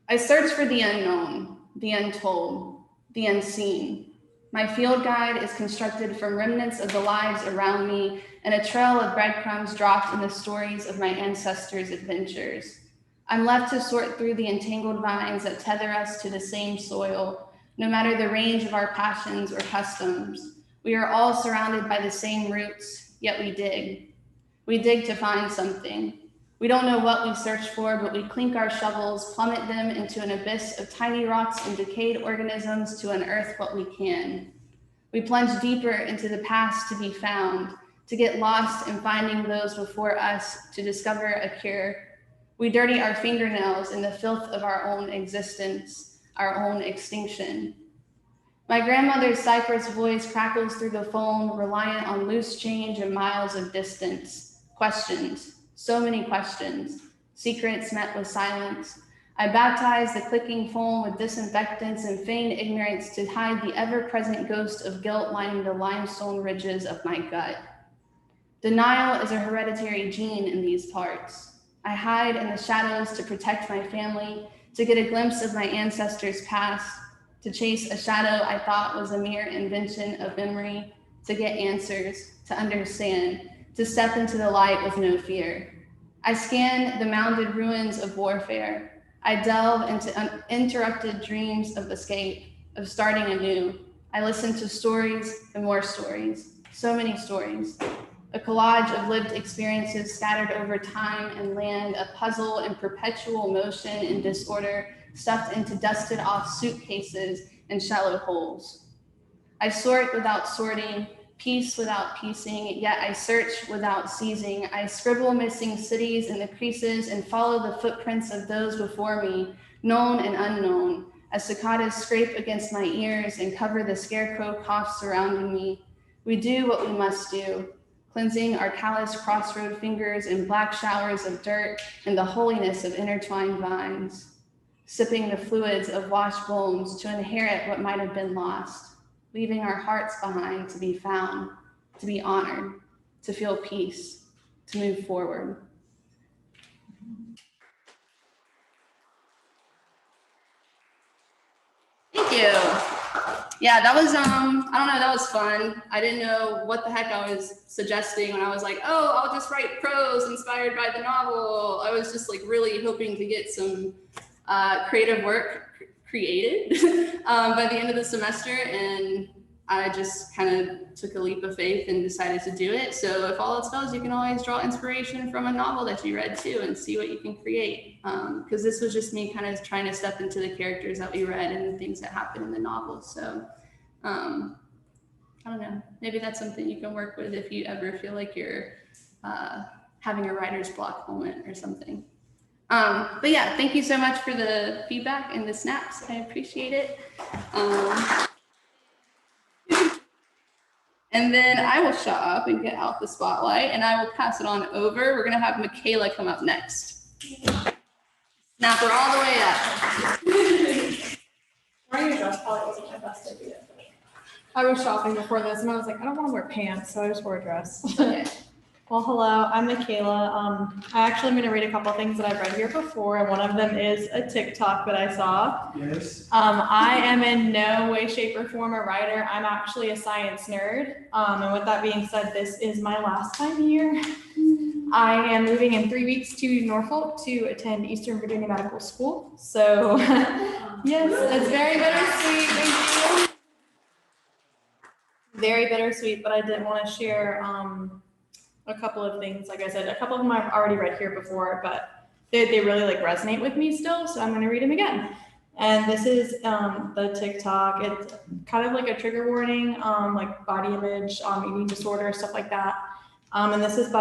I search for the unknown, the untold, the unseen. My field guide is constructed from remnants of the lives around me and a trail of breadcrumbs dropped in the stories of my ancestors' adventures. I'm left to sort through the entangled vines that tether us to the same soil, no matter the range of our passions or customs. We are all surrounded by the same roots, yet we dig. We dig to find something. We don't know what we search for, but we clink our shovels, plummet them into an abyss of tiny rocks and decayed organisms to unearth what we can. We plunge deeper into the past to be found, to get lost in finding those before us, to discover a cure. We dirty our fingernails in the filth of our own existence, our own extinction. My grandmother's cypress voice crackles through the phone, reliant on loose change and miles of distance. Questions, so many questions, secrets met with silence. I baptize the clicking phone with disinfectants and feign ignorance to hide the ever-present ghost of guilt lining the limestone ridges of my gut. Denial is a hereditary gene in these parts. I hide in the shadows to protect my family, to get a glimpse of my ancestors' past, to chase a shadow I thought was a mere invention of memory, to get answers, to understand, to step into the light with no fear. I scan the mounded ruins of warfare. I delve into uninterrupted dreams of escape, of starting anew. I listen to stories and more stories, so many stories. A collage of lived experiences scattered over time and land, a puzzle in perpetual motion and disorder, stuffed into dusted off suitcases and shallow holes. I sort without sorting, piece without piecing, yet I search without seizing. I scribble missing cities in the creases and follow the footprints of those before me, known and unknown, as cicadas scrape against my ears and cover the scarecrow coughs surrounding me. We do what we must do, cleansing our callous crossroad fingers in black showers of dirt and the holiness of intertwined vines, sipping the fluids of washed bones to inherit what might have been lost, leaving our hearts behind to be found, to be honored, to feel peace, to move forward. Thank you. Yeah, that was, I don't know, that was fun. I didn't know what the heck I was suggesting when I was like, oh, I'll just write prose inspired by the novel. I was just like really hoping to get some creative work created by the end of the semester, and I just kind of took a leap of faith and decided to do it. So if all else fails, you can always draw inspiration from a novel that you read too and see what you can create. Because this was just me kind of trying to step into the characters that we read and the things that happen in the novel. So I don't know, maybe that's something you can work with if you ever feel like you're having a writer's block moment or something. But yeah, thank you so much for the feedback and the snaps. I appreciate it. And then I will shut up and get out the spotlight, and I will pass it on over. We're gonna have Michaela come up next. Snap her all the way up. Wearing a dress probably wasn't my best idea. I was shopping before this and I was like, I don't want to wear pants, so I just wore a dress. Okay. Well, hello, I'm Michaela. I actually am going to read a couple things that I've read here before, and one of them is a TikTok that I saw. Yes. I am in no way, shape, or form a writer. I'm actually a science nerd. And with that being said, this is my last time here. I am moving in 3 weeks to Norfolk to attend Eastern Virginia Medical School. So, yes, it's very bittersweet. Thank you. Very bittersweet, but I did want to share a couple of things. Like I said, a couple of them I've already read here before, but they really like resonate with me still, so I'm going to read them again. And this is the TikTok. It's kind of like a trigger warning, like body image, eating disorder, stuff like that. And this is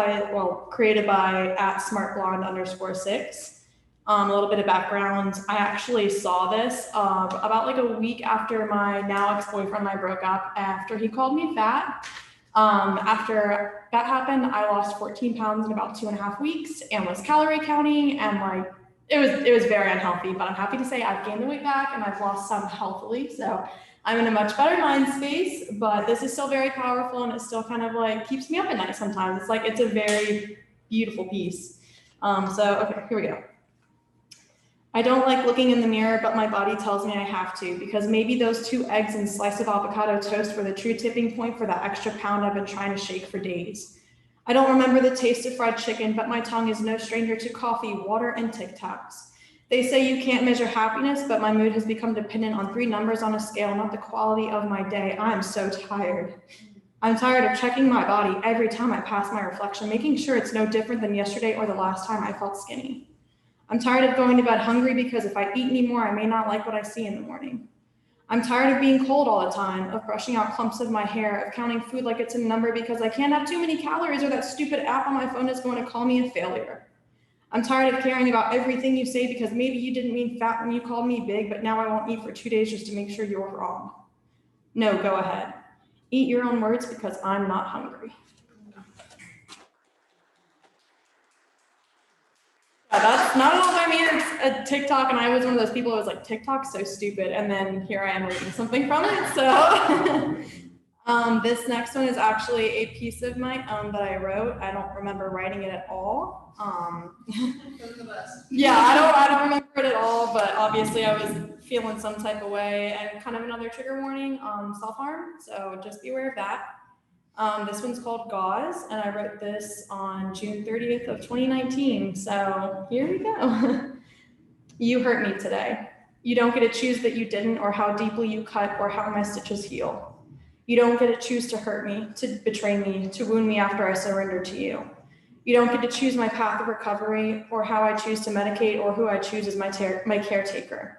created by @smartblonde_6. A little bit of background. I actually saw this about like a week after my now ex-boyfriend and I broke up, after he called me fat. After that happened, I lost 14 pounds in about 2.5 weeks and was calorie counting, and like it was very unhealthy, but I'm happy to say I've gained the weight back and I've lost some healthily. So I'm in a much better mind space, but this is still very powerful and it still kind of like keeps me up at night sometimes. It's like, it's a very beautiful piece. Okay, here we go. I don't like looking in the mirror, but my body tells me I have to, because maybe those 2 eggs and slice of avocado toast were the true tipping point for that extra pound I've been trying to shake for days. I don't remember the taste of fried chicken, but my tongue is no stranger to coffee, water, and Tic Tacs. They say you can't measure happiness, but my mood has become dependent on 3 numbers on a scale, not the quality of my day. I'm so tired. I'm tired of checking my body every time I pass my reflection, making sure it's no different than yesterday or the last time I felt skinny. I'm tired of going to bed hungry because if I eat anymore, I may not like what I see in the morning. I'm tired of being cold all the time, of brushing out clumps of my hair, of counting food like it's a number because I can't have too many calories or that stupid app on my phone is going to call me a failure. I'm tired of caring about everything you say because maybe you didn't mean fat when you called me big, but now I won't eat for 2 days just to make sure you're wrong. No, go ahead. Eat your own words because I'm not hungry. Yeah, that's not at all what I mean. It's a TikTok, and I was one of those people who was like, TikTok's so stupid, and then here I am reading something from it. So this next one is actually a piece of my own that I wrote. I don't remember writing it at all. Yeah, I don't remember it at all, but obviously I was feeling some type of way, and kind of another trigger warning, self-harm. So just be aware of that. This one's called Gauze, and I wrote this on June 30th of 2019. So here we go. You hurt me today. You don't get to choose that you didn't, or how deeply you cut, or how my stitches heal. You don't get to choose to hurt me, to betray me, to wound me after I surrender to you. You don't get to choose my path of recovery, or how I choose to medicate, or who I choose as my caretaker.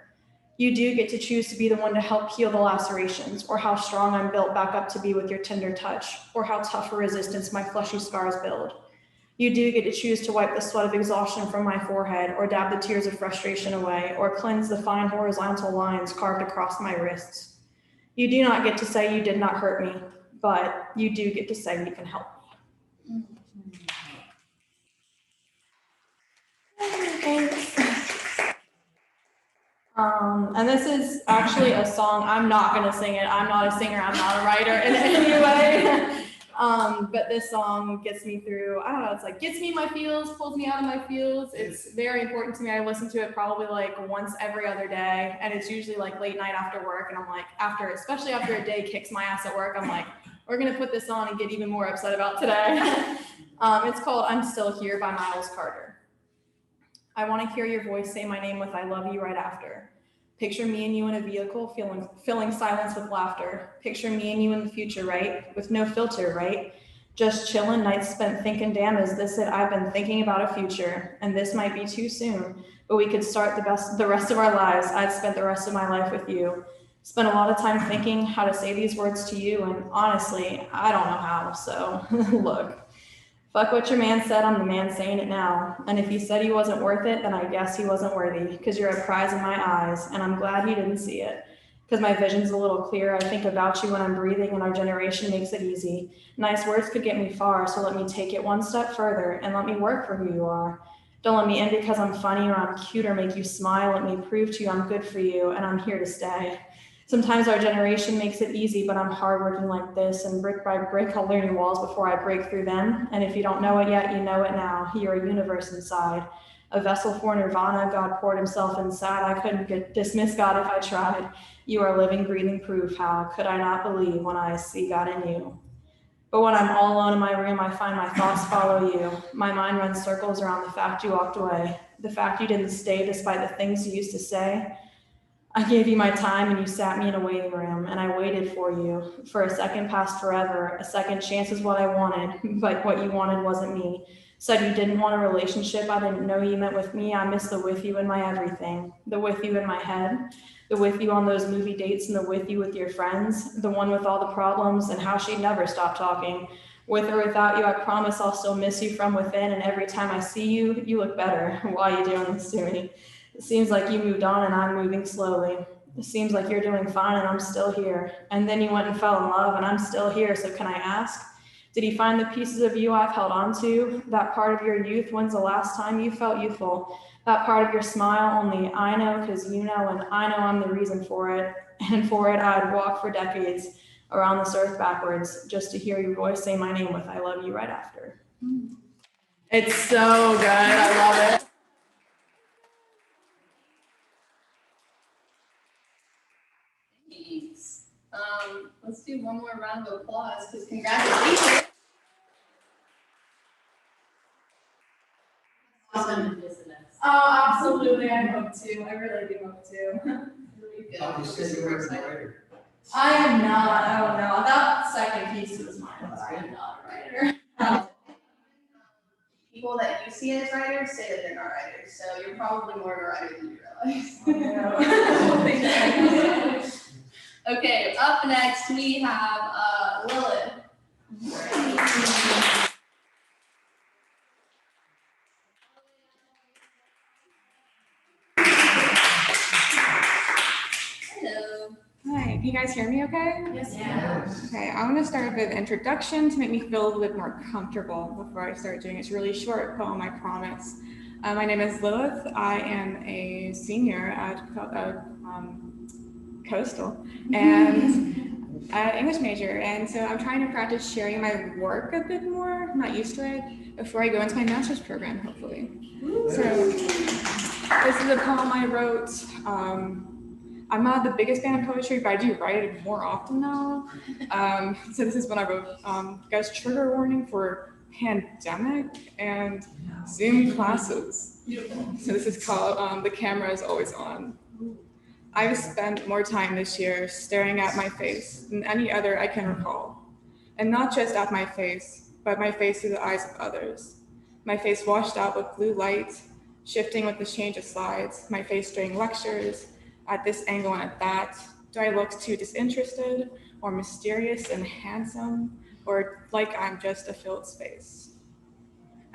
You do get to choose to be the one to help heal the lacerations, or how strong I'm built back up to be with your tender touch, or how tough a resistance my fleshy scars build. You do get to choose to wipe the sweat of exhaustion from my forehead, or dab the tears of frustration away, or cleanse the fine horizontal lines carved across my wrists. You do not get to say you did not hurt me, but you do get to say you can help me. Thanks. And this is actually a song. I'm not going to sing it. I'm not a singer. I'm not a writer in any way. But this song gets me through, I don't know, it's like gets me in my feels, pulls me out of my feels. It's very important to me. I listen to it probably like once every other day. And it's usually like late night after work. And I'm like, especially after a day kicks my ass at work, I'm like, we're going to put this on and get even more upset about today. It's called I'm Still Here by Miles Carter. I want to hear your voice say my name with I love you right after. Picture me and you in a vehicle, filling silence with laughter. Picture me and you in the future, right? With no filter, right? Just chilling, nights spent thinking, damn, is this it? I've been thinking about a future, and this might be too soon, but we could start the rest of our lives. I'd spent the rest of my life with you. Spent a lot of time thinking how to say these words to you, and honestly, I don't know how, so look. Fuck what your man said, I'm the man saying it now. And if he said he wasn't worth it, then I guess he wasn't worthy, because you're a prize in my eyes, and I'm glad he didn't see it. Because my vision's a little clearer, I think about you when I'm breathing, and our generation makes it easy. Nice words could get me far, so let me take it one step further, and let me work for who you are. Don't let me in because I'm funny or I'm cute or make you smile. Let me prove to you I'm good for you, and I'm here to stay. Sometimes our generation makes it easy, but I'm hardworking like this, and brick by brick, I'll learn your walls before I break through them. And if you don't know it yet, you know it now. You're a universe inside. A vessel for nirvana, God poured himself inside. I couldn't dismiss God if I tried. You are living, breathing proof. How could I not believe when I see God in you? But when I'm all alone in my room, I find my thoughts follow you. My mind runs circles around the fact you walked away, the fact you didn't stay despite the things you used to say. I gave you my time and you sat me in a waiting room, and I waited for you. For a second past forever. A second chance is what I wanted, but what you wanted wasn't me. Said you didn't want a relationship I didn't know you meant with me. I miss the with you in my everything. The with you in my head. The with you on those movie dates, and the with you with your friends. The one with all the problems and how she'd never stop talking. With or without you, I promise I'll still miss you from within, and every time I see you, you look better. Why are you doing this to me? It seems like you moved on and I'm moving slowly. It seems like you're doing fine and I'm still here. And then you went and fell in love and I'm still here. So can I ask, did he find the pieces of you I've held on to? That part of your youth, when's the last time you felt youthful? That part of your smile, only I know because you know, and I know I'm the reason for it. And for it, I'd walk for decades around this earth backwards just to hear your voice say my name with I love you right after. It's so good. I love it. Thanks. Let's do one more round of applause because congratulations. Awesome. Oh, absolutely. I hope to. I really do hope to. Really good. Oh, you said you were a writer. I am not. Oh no. That second piece was mine, but I am not a writer. People that you see as writers say that they're not writers, so you're probably more of a writer than you realize. Okay, up next we have Lilith. Hello. Hi, can you guys hear me okay? Yes. Okay, I want to start with an introduction to make me feel a little bit more comfortable before I start doing this really short poem, I promise. My name is Lilith. I am a senior at Coastal and an English major. And so I'm trying to practice sharing my work a bit more. I'm not used to it before I go into my master's program, hopefully. So this is a poem I wrote. I'm not the biggest fan of poetry, but I do write it more often now. So this is what I wrote. Guys, trigger warning for pandemic and Zoom classes. So this is called The Camera is Always On. I've spent more time this year staring at my face than any other I can recall. And not just at my face, but my face through the eyes of others. My face washed out with blue light, shifting with the change of slides, my face during lectures, at this angle and at that. Do I look too disinterested or mysterious and handsome, or like I'm just a filled space?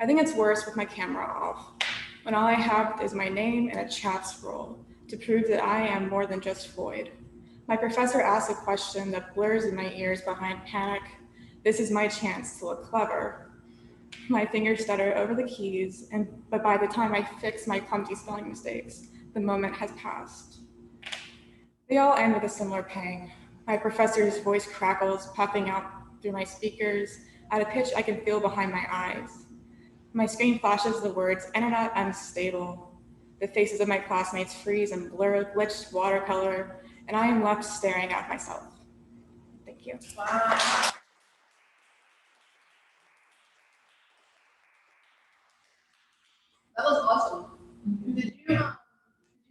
I think it's worse with my camera off, when all I have is my name and a chat scroll to prove that I am more than just Floyd. My professor asks a question that blurs in my ears behind panic. This is my chance to look clever. My fingers stutter over the keys, but by the time I fix my clumsy spelling mistakes, the moment has passed. They all end with a similar pang. My professor's voice crackles, popping out through my speakers at a pitch I can feel behind my eyes. My screen flashes the words, internet unstable. The faces of my classmates freeze and blur with glitched watercolor, and I am left staring at myself. Thank you. Wow. That was awesome. Did you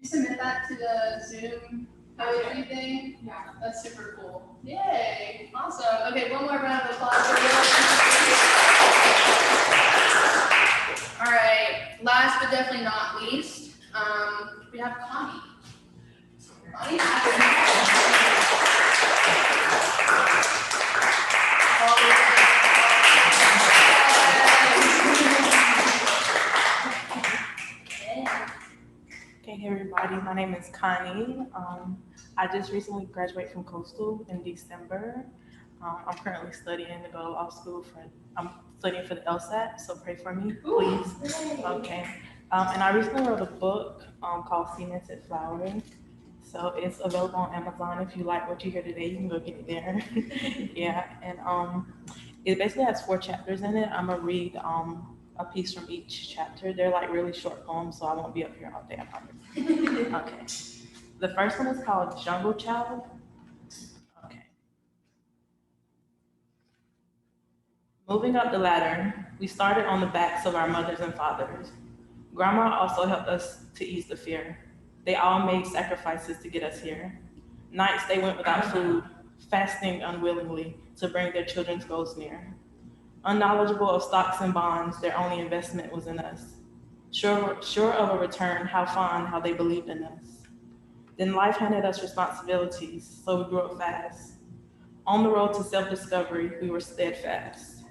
submit that to the Zoom poetry thing? Yeah. That's super cool. Yay. Awesome. Okay, one more round of applause for Lilith. All right. Last but definitely not least, we have Connie. Connie. Hey everybody, my name is Connie. I just recently graduated from Coastal in December. I'm currently studying to go to law school I'm studying for the LSAT, so pray for me, please. Okay. And I recently wrote a book called Cemented Flowers. So it's available on Amazon. If you like what you hear today, you can go get it there. Yeah, and it basically has 4 chapters in it. I'm gonna read a piece from each chapter. They're like really short poems, so I won't be up here all day, I promise. Okay. The first one is called Jungle Child. Okay. Moving up the ladder, we started on the backs of our mothers and fathers. Grandma also helped us to ease the fear. They all made sacrifices to get us here. Nights they went without food, fasting unwillingly to bring their children's goals near. Unknowledgeable of stocks and bonds, their only investment was in us. Sure of a return, how they believed in us. Then life handed us responsibilities, so we grew up fast. On the road to self-discovery, we were steadfast.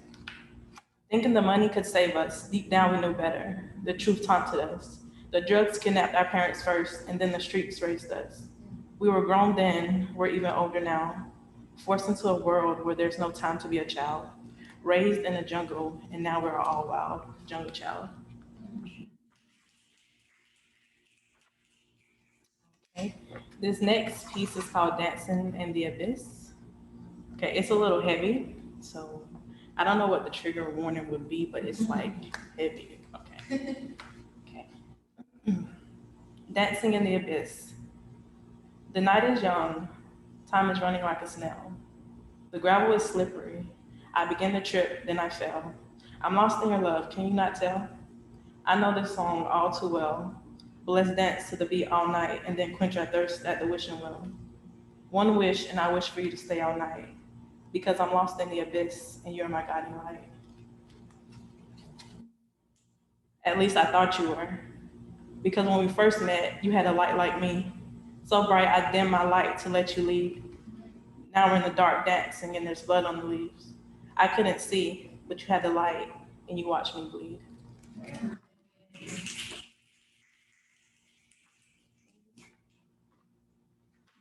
Thinking the money could save us, deep down we knew better. The truth taunted us. The drugs kidnapped our parents first, and then the streets raised us. We were grown then, we're even older now, forced into a world where there's no time to be a child. Raised in a jungle, and now we're all wild. Jungle Child. Okay. This next piece is called Dancing in the Abyss. Okay, it's a little heavy, so I don't know what the trigger warning would be, but it's like heavy. Okay. Okay. Dancing in the Abyss. The night is young. Time is running like a snail. The gravel is slippery. I began to trip, then I fell. I'm lost in your love, can you not tell? I know this song all too well, but let's dance to the beat all night and then quench our thirst at the wishing well. One wish, and I wish for you to stay all night, because I'm lost in the abyss and you're my guiding light. At least I thought you were, because when we first met, you had a light like me. So bright, I dimmed my light to let you lead. Now we're in the dark dancing and there's blood on the leaves. I couldn't see, but you had the light and you watched me bleed.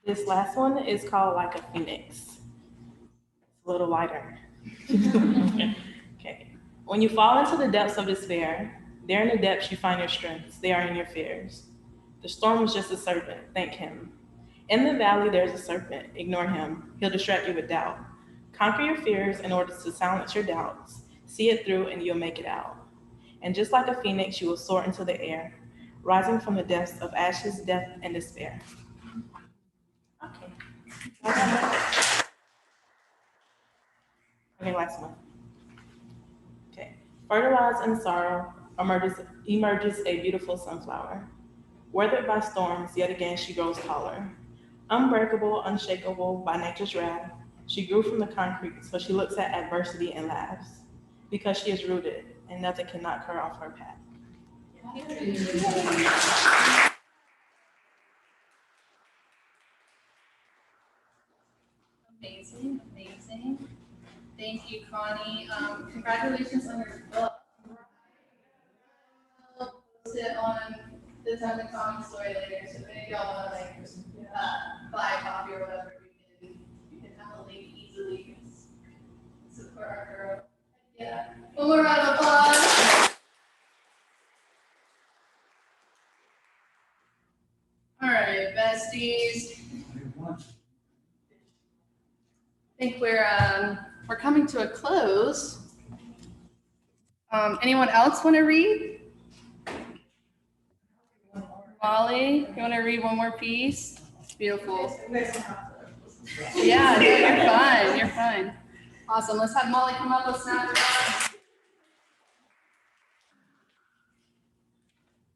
This last one is called Like a Phoenix. It's a little lighter. Okay. When you fall into the depths of despair, there in the depths you find your strengths. They are in your fears. The storm was just a serpent, thank him. In the valley there's a serpent, ignore him. He'll distract you with doubt. Conquer your fears in order to silence your doubts. See it through and you'll make it out. And just like a phoenix, you will soar into the air, rising from the depths of ashes, death, and despair. Okay. Okay, last one. Okay. Fertilized in sorrow emerges a beautiful sunflower. Weathered by storms, yet again she grows taller. Unbreakable, unshakable by nature's wrath, she grew from the concrete, so she looks at adversity and laughs. Because she is rooted, and nothing can knock her off her path. Amazing, amazing. Thank you, Connie. Congratulations on your book. I'll post it on the Time and Common story later, so maybe y'all want to buy a copy or whatever. You can have a link easily. Support our girl. Yeah. One more round of applause. All right, besties. I think we're coming to a close. Anyone else want to read? Molly, you want to read one more piece? Beautiful. Yeah, no, you're fine. You're fine. Awesome. Let's have Molly come up with snapshots.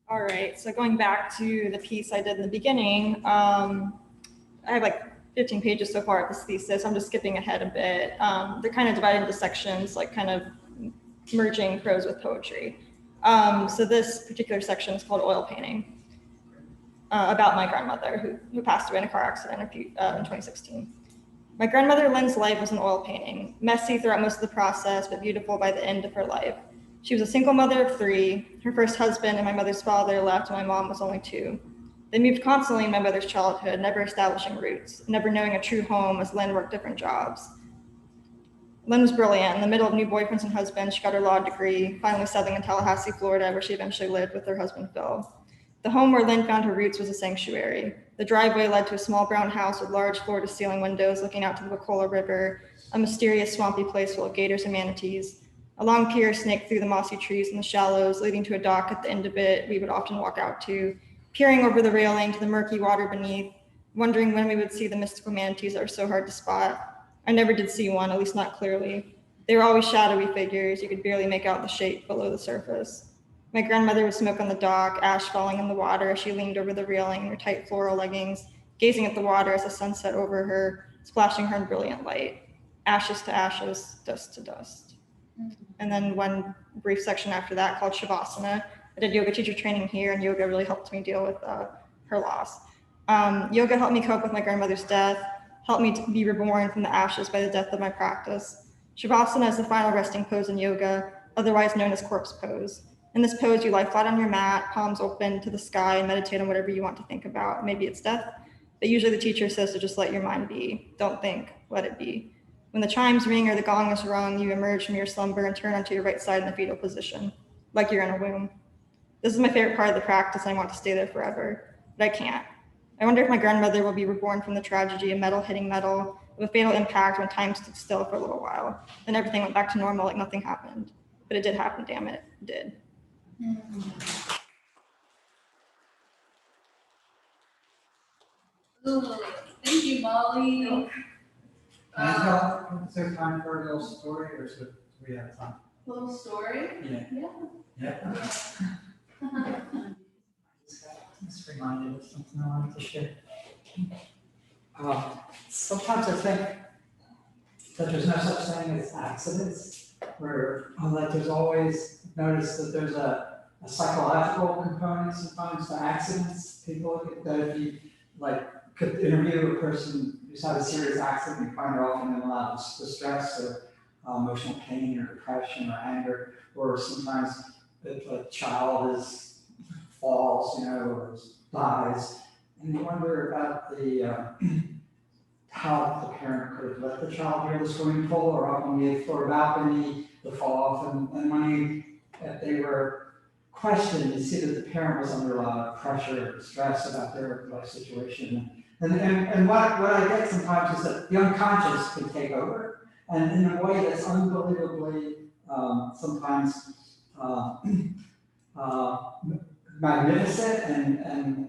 All right, so going back to the piece I did in the beginning, I have like 15 pages so far of this thesis. I'm just skipping ahead a bit. They're kind of divided into sections, like kind of merging prose with poetry. So this particular section is called Oil Painting, about my grandmother who passed away in a car accident in 2016. My grandmother Lynn's life was an oil painting, messy throughout most of the process, but beautiful by the end of her life. She was a single mother of 3. Her first husband and my mother's father left when my mom was only 2. They moved constantly in my mother's childhood, never establishing roots, never knowing a true home as Lynn worked different jobs. Lynn was brilliant. In the middle of new boyfriends and husbands, she got her law degree, finally settling in Tallahassee, Florida, where she eventually lived with her husband, Phil. The home where Lynn found her roots was a sanctuary. The driveway led to a small brown house with large floor-to-ceiling windows looking out to the Wacola River, a mysterious swampy place full of gators and manatees. A long pier snaked through the mossy trees in the shallows, leading to a dock at the end of it we would often walk out to, peering over the railing to the murky water beneath, wondering when we would see the mystical manatees that are so hard to spot. I never did see one, at least not clearly. They were always shadowy figures. You could barely make out the shape below the surface. My grandmother would smoke on the dock, ash falling in the water as she leaned over the railing in her tight floral leggings, gazing at the water as the sun set over her, splashing her in brilliant light. Ashes to ashes, dust to dust. And then one brief section after that called Shavasana. I did yoga teacher training here, and yoga really helped me deal with her loss. Yoga helped me cope with my grandmother's death, helped me to be reborn from the ashes by the death of my practice. Shavasana is the final resting pose in yoga, otherwise known as corpse pose. In this pose, you lie flat on your mat, palms open to the sky, and meditate on whatever you want to think about. Maybe it's death, but usually the teacher says to just let your mind be. Don't think, let it be. When the chimes ring or the gong is rung, you emerge from your slumber and turn onto your right side in the fetal position, like you're in a womb. This is my favorite part of the practice. I want to stay there forever, but I can't. I wonder if my grandmother will be reborn from the tragedy of metal hitting metal, with a fatal impact when time stood still for a little while. Then everything went back to normal like nothing happened. But it did happen, damn it, it did. Ooh, thank you, Molly. Is there time for a little story, or should we have time? Little story? Yeah. Yeah. Yeah. something I wanted to share. Sometimes I think that there's no such thing as accidents, where like there's always noticed that there's a psychological component sometimes to accidents. People look at that if you like could interview a person who's had a serious accident, you find they're often in a lot of distress or emotional pain or depression or anger, or sometimes if a child falls, or dies, and you wonder about the how the parent could have let the child near the swimming pool or up on the floor balcony to fall off, and when if they were questioned, you see that the parent was under a lot of pressure or stress about their life situation. And what I get sometimes is that the unconscious can take over, and in a way that's unbelievably sometimes magnificent and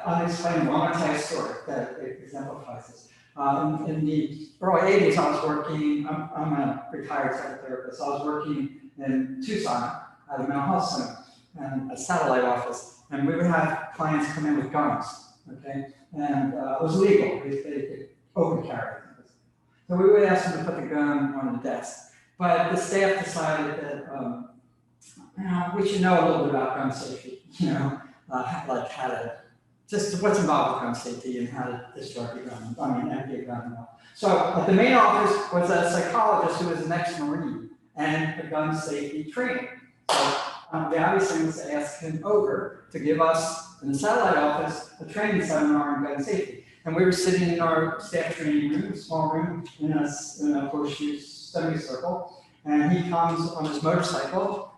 unexplainable. I'm going to tell you a story that exemplifies this. In the early 80s, I was working, I'm a retired psychotherapist, I was working in Tucson at a mental health center and a satellite office, and we would have clients come in with guns, okay? And it was legal, they could open carry. So we would ask them to put the gun on the desk. But the staff decided that we should know a little bit about gun safety, like how to, just what's involved with gun safety and how to discharge a gun, empty a gun. So at the main office was a psychologist who was an ex-Marine and a gun safety training. So the obvious thing was to ask him over to give us, in the satellite office, a training seminar on gun safety. And we were sitting in our staff training room, a small room, in a horseshoe semicircle, and he comes on his motorcycle.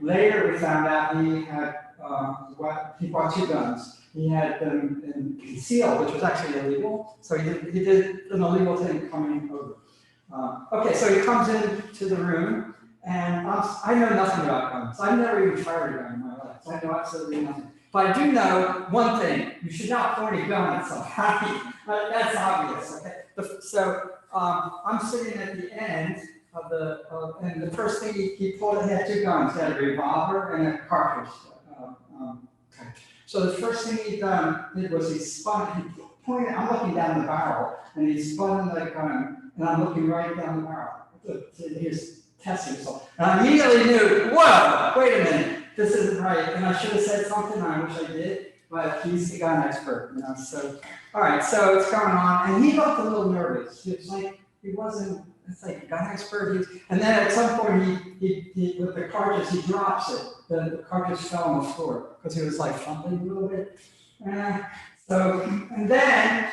Later we found out he had, he bought 2 guns. He had them concealed, which was actually illegal. So he did an illegal thing coming over. Okay, so he comes into the room, and I know nothing about guns. I've never even fired a gun in my life. So I know absolutely nothing. But I do know one thing: you should not point a gun at somebody. That's obvious. Okay. So I'm sitting at the end of and the first thing he pulled, he had 2 guns. He had a revolver and a cartridge. So the first thing he did was he pointed, I'm looking down the barrel, and he spun the gun, and I'm looking right down the barrel. So he was testing himself. And I immediately knew, whoa, wait a minute, this isn't right. And I should have said something, I wish I did, but he's the gun expert, So, all right, so it's going on, and he looked a little nervous. It was like, he wasn't, it's like gun expert. And then at some point, he with the cartridge, he drops it. The cartridge fell on the floor because he was like fumbling a little bit. And then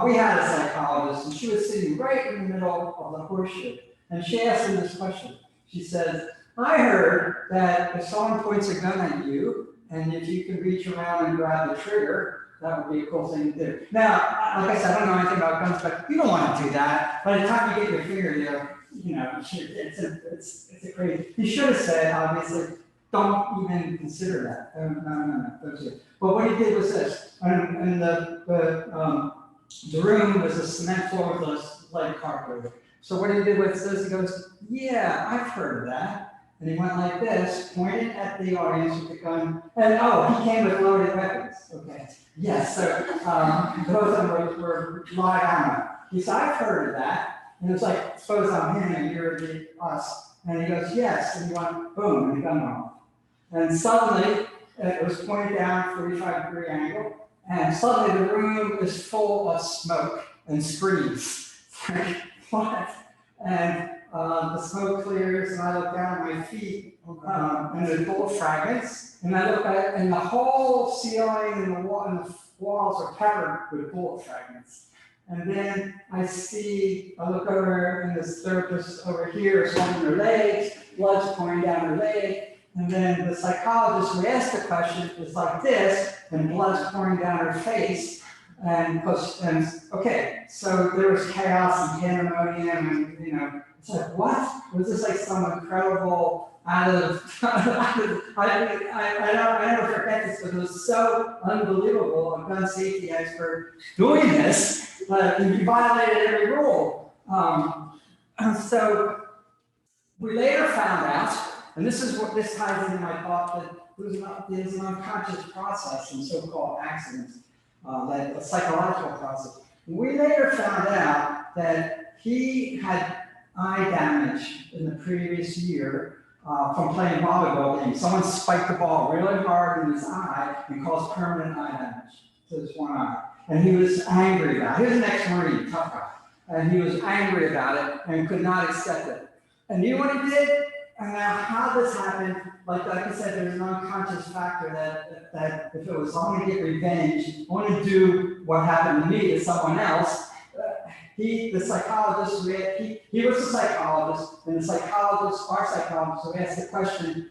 we had a psychologist, and she was sitting right in the middle of the horseshoe. And she asked him this question. She says, I heard that if someone points a gun at you, and if you can reach around and grab the trigger, that would be a cool thing to do. Now, like I said, I don't know anything about guns, but you don't want to do that. By the time you get your finger, it's a crazy. You should have said, obviously, don't even consider that. No, don't do it. But what he did was this, and the room was a cement floor with a light carpet. So what he did was this, he goes, yeah, I've heard of that. And he went like this, pointed at the audience with the gun, and he came with loaded weapons. Okay. Yes, so both of them were live ammo. He said, I've heard of that. And it's like, suppose I'm him and you're us. And he goes, yes. And he went, boom, and the gun went off. And suddenly, it was pointed down 45-degree angle, and suddenly the room is full of smoke and screams. What? And the smoke clears, and I look down at my feet, and there's bullet fragments. And I look at it, and the whole ceiling and the walls are covered with bullet fragments. And then I look over, and this therapist over here is holding her legs, blood's pouring down her leg. And then the psychologist who asked the question is like this, and blood's pouring down her face. Okay, so there was chaos and pandemonium, and it's like, what? Was this like some incredible I never forget this, because it was so unbelievable, a gun safety expert doing this, he violated every rule. So we later found out And this is what this ties into my thought that there's an unconscious process in so-called accidents, that a psychological process. We later found out that he had eye damage in the previous year from playing volleyball games. Someone spiked the ball really hard in his eye and caused permanent eye damage to his one eye. And he was angry about it. He was an ex-Marine, tough guy. And he was angry about it and could not accept it. And you know what he did? How this happened, like I said, there's an unconscious factor that if it was, I'm going to get revenge, I want to do what happened to me to someone else. The psychologist, he was a psychologist, and our psychologist, so asked the question,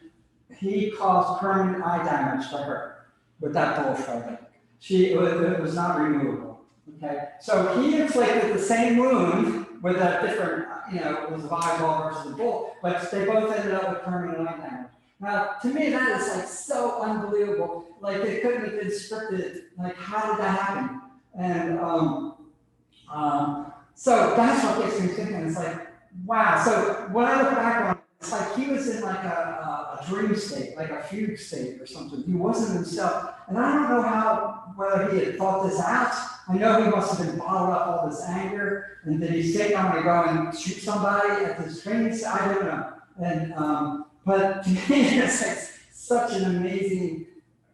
he caused permanent eye damage to her with that bullshit. It was not removable. Okay, so he inflicted the same wound with a different, it was a volleyball versus a bull, but they both ended up with permanent eye damage. Now, to me, that is like so unbelievable. Like it couldn't have been scripted. Like, how did that happen? And so that's what gets me thinking. It's like, wow. So when I look back on it, it's like he was in like a dream state, like a fugue state or something. He wasn't himself. And I don't know whether he had thought this out. I know he must have been bottled up all this anger. And did he say, I'm going to go and shoot somebody at this training site? I don't know. And, but to me, it's like such an amazing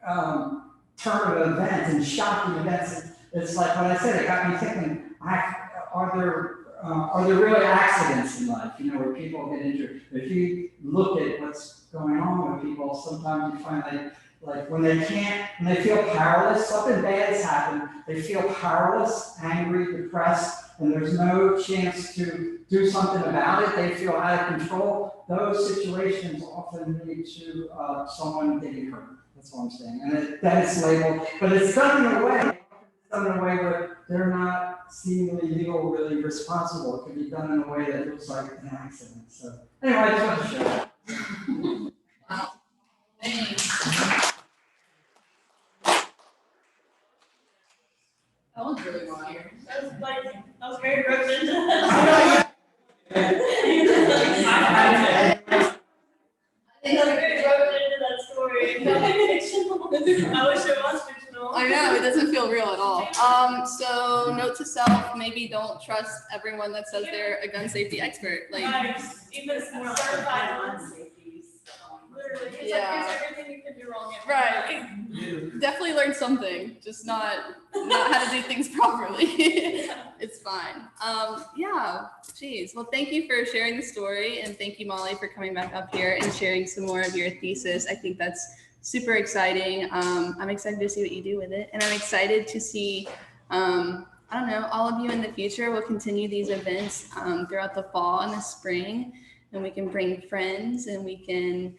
turn of events and shocking events. It's like what I said, it got me thinking, are there really accidents in life, where people get injured? If you look at what's going on with people, sometimes you find like when they feel powerless, something bad has happened, they feel powerless, angry, depressed, and there's no chance to do something about it, they feel out of control. Those situations often lead to someone getting hurt. That's what I'm saying. And that is labeled, but it's done in a way where they're not seemingly legally responsible. It can be done in a way that looks like an accident. So anyway, I just want to share that. Wow. Thanks. That was really wild. That was very roped into that. Story. I wish it was fictional. I know, it doesn't feel real at all. So note to self, maybe don't trust everyone that says they're a gun safety expert. Like, Nice. Even more certified ones. Literally, it's like here's everything you can do wrong. right. Definitely learned something, just not how to do things properly. It's fine. Yeah, geez. Well, thank you for sharing the story, and thank you, Molly, for coming back up here and sharing some more of your thesis. I think that's super exciting. I'm excited to see what you do with it, and I'm excited to see, I don't know, all of you in the future. We'll continue these events throughout the fall and the spring, and we can bring friends, and we can,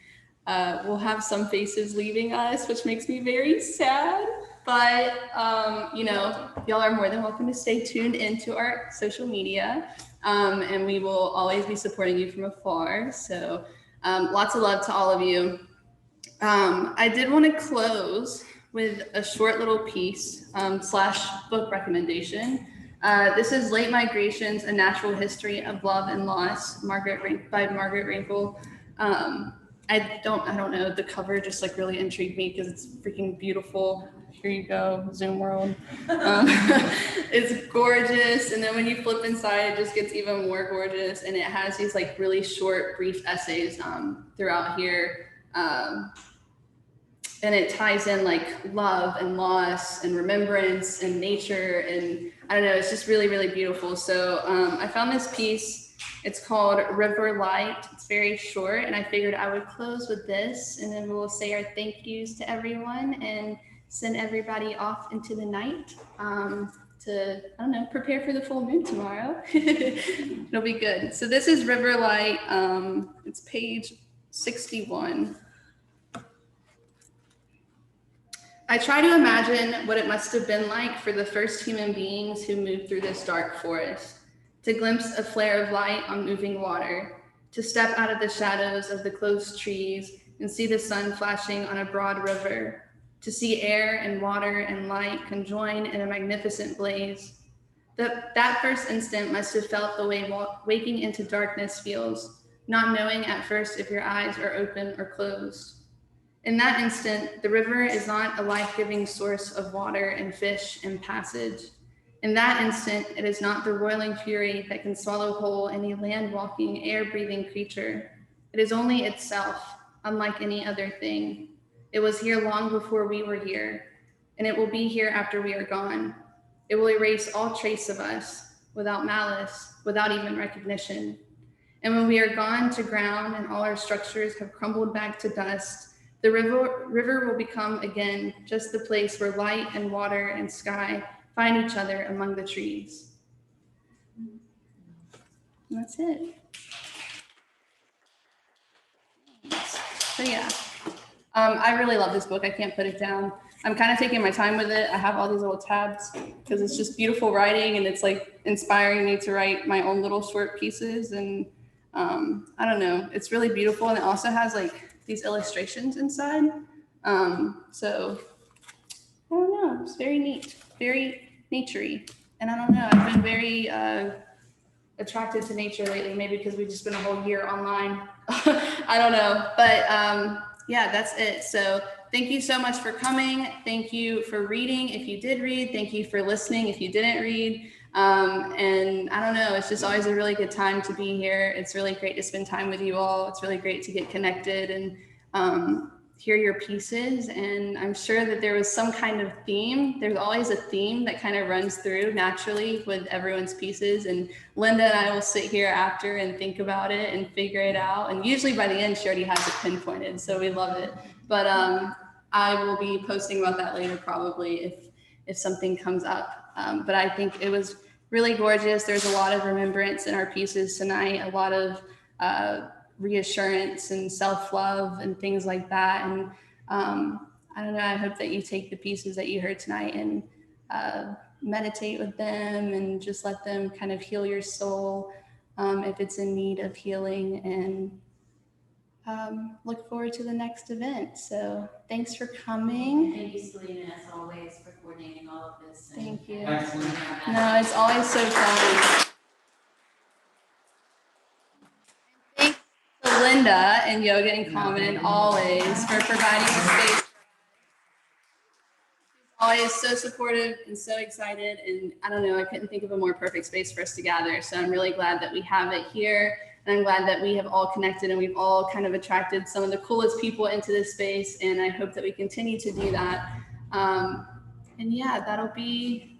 we'll have some faces leaving us, which makes me very sad. But, y'all are more than welcome to stay tuned into our social media, and we will always be supporting you from afar. So lots of love to all of you. I did want to close with a short little piece / book recommendation. This is Late Migrations, A Natural History of Love and Loss, by Margaret Rinkle. I don't know, the cover just like really intrigued me because it's freaking beautiful. Here you go, Zoom world. It's gorgeous, and then when you flip inside, it just gets even more gorgeous, and it has these like really short, brief essays throughout here. And it ties in like love and loss and remembrance and nature, and I don't know, it's just really, really beautiful. So I found this piece, it's called River Light. It's very short, and I figured I would close with this, and then we'll say our thank yous to everyone and send everybody off into the night to, I don't know, prepare for the full moon tomorrow. It'll be good. So this is River Light. It's page 61. I try to imagine what it must have been like for the first human beings who moved through this dark forest, to glimpse a flare of light on moving water, to step out of the shadows of the closed trees and see the sun flashing on a broad river, to see air and water and light conjoin in a magnificent blaze. That first instant must have felt the way waking into darkness feels, not knowing at first if your eyes are open or closed. In that instant, the river is not a life-giving source of water and fish and passage. In that instant, it is not the roiling fury that can swallow whole any land-walking, air-breathing creature. It is only itself, unlike any other thing. It was here long before we were here, and it will be here after we are gone. It will erase all trace of us, without malice, without even recognition. And when we are gone to ground and all our structures have crumbled back to dust, the river will become again just the place where light and water and sky find each other among the trees. And that's it. So yeah, I really love this book. I can't put it down. I'm kind of taking my time with it. I have all these little tabs because it's just beautiful writing, and it's like inspiring me to write my own little short pieces. And I don't know, it's really beautiful. And it also has like these illustrations inside. So I don't know, it's very neat, very naturey. And I don't know, I've been very attracted to nature lately, maybe because we've just been a whole year online. I don't know, but yeah, that's it. So thank you so much for coming. Thank you for reading if you did read. Thank you for listening if you didn't read. And I don't know, it's just always a really good time to be here. It's really great to spend time with you all. It's really great to get connected and hear your pieces. And I'm sure that there was some kind of theme. There's always a theme that kind of runs through naturally with everyone's pieces. And Linda and I will sit here after and think about it and figure it out. And usually by the end, she already has it pinpointed. So we love it. But I will be posting about that later, probably if something comes up. But I think it was really gorgeous. There's a lot of remembrance in our pieces tonight, a lot of reassurance and self-love and things like that. And I don't know, I hope that you take the pieces that you heard tonight and meditate with them and just let them kind of heal your soul if it's in need of healing, and look forward to the next event. So thanks for coming. Thank you, Selena, as always, for coordinating all of this. Thank you. Excellent. No, it's always so fun. Thanks to Linda and Yoga in Common always for providing the space. She's always so supportive and so excited. And I don't know, I couldn't think of a more perfect space for us to gather. So I'm really glad that we have it here. And I'm glad that we have all connected and we've all kind of attracted some of the coolest people into this space. And I hope that we continue to do that. And yeah,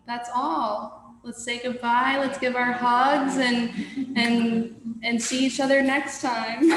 that's all. Let's say goodbye. Let's give our hugs and see each other next time.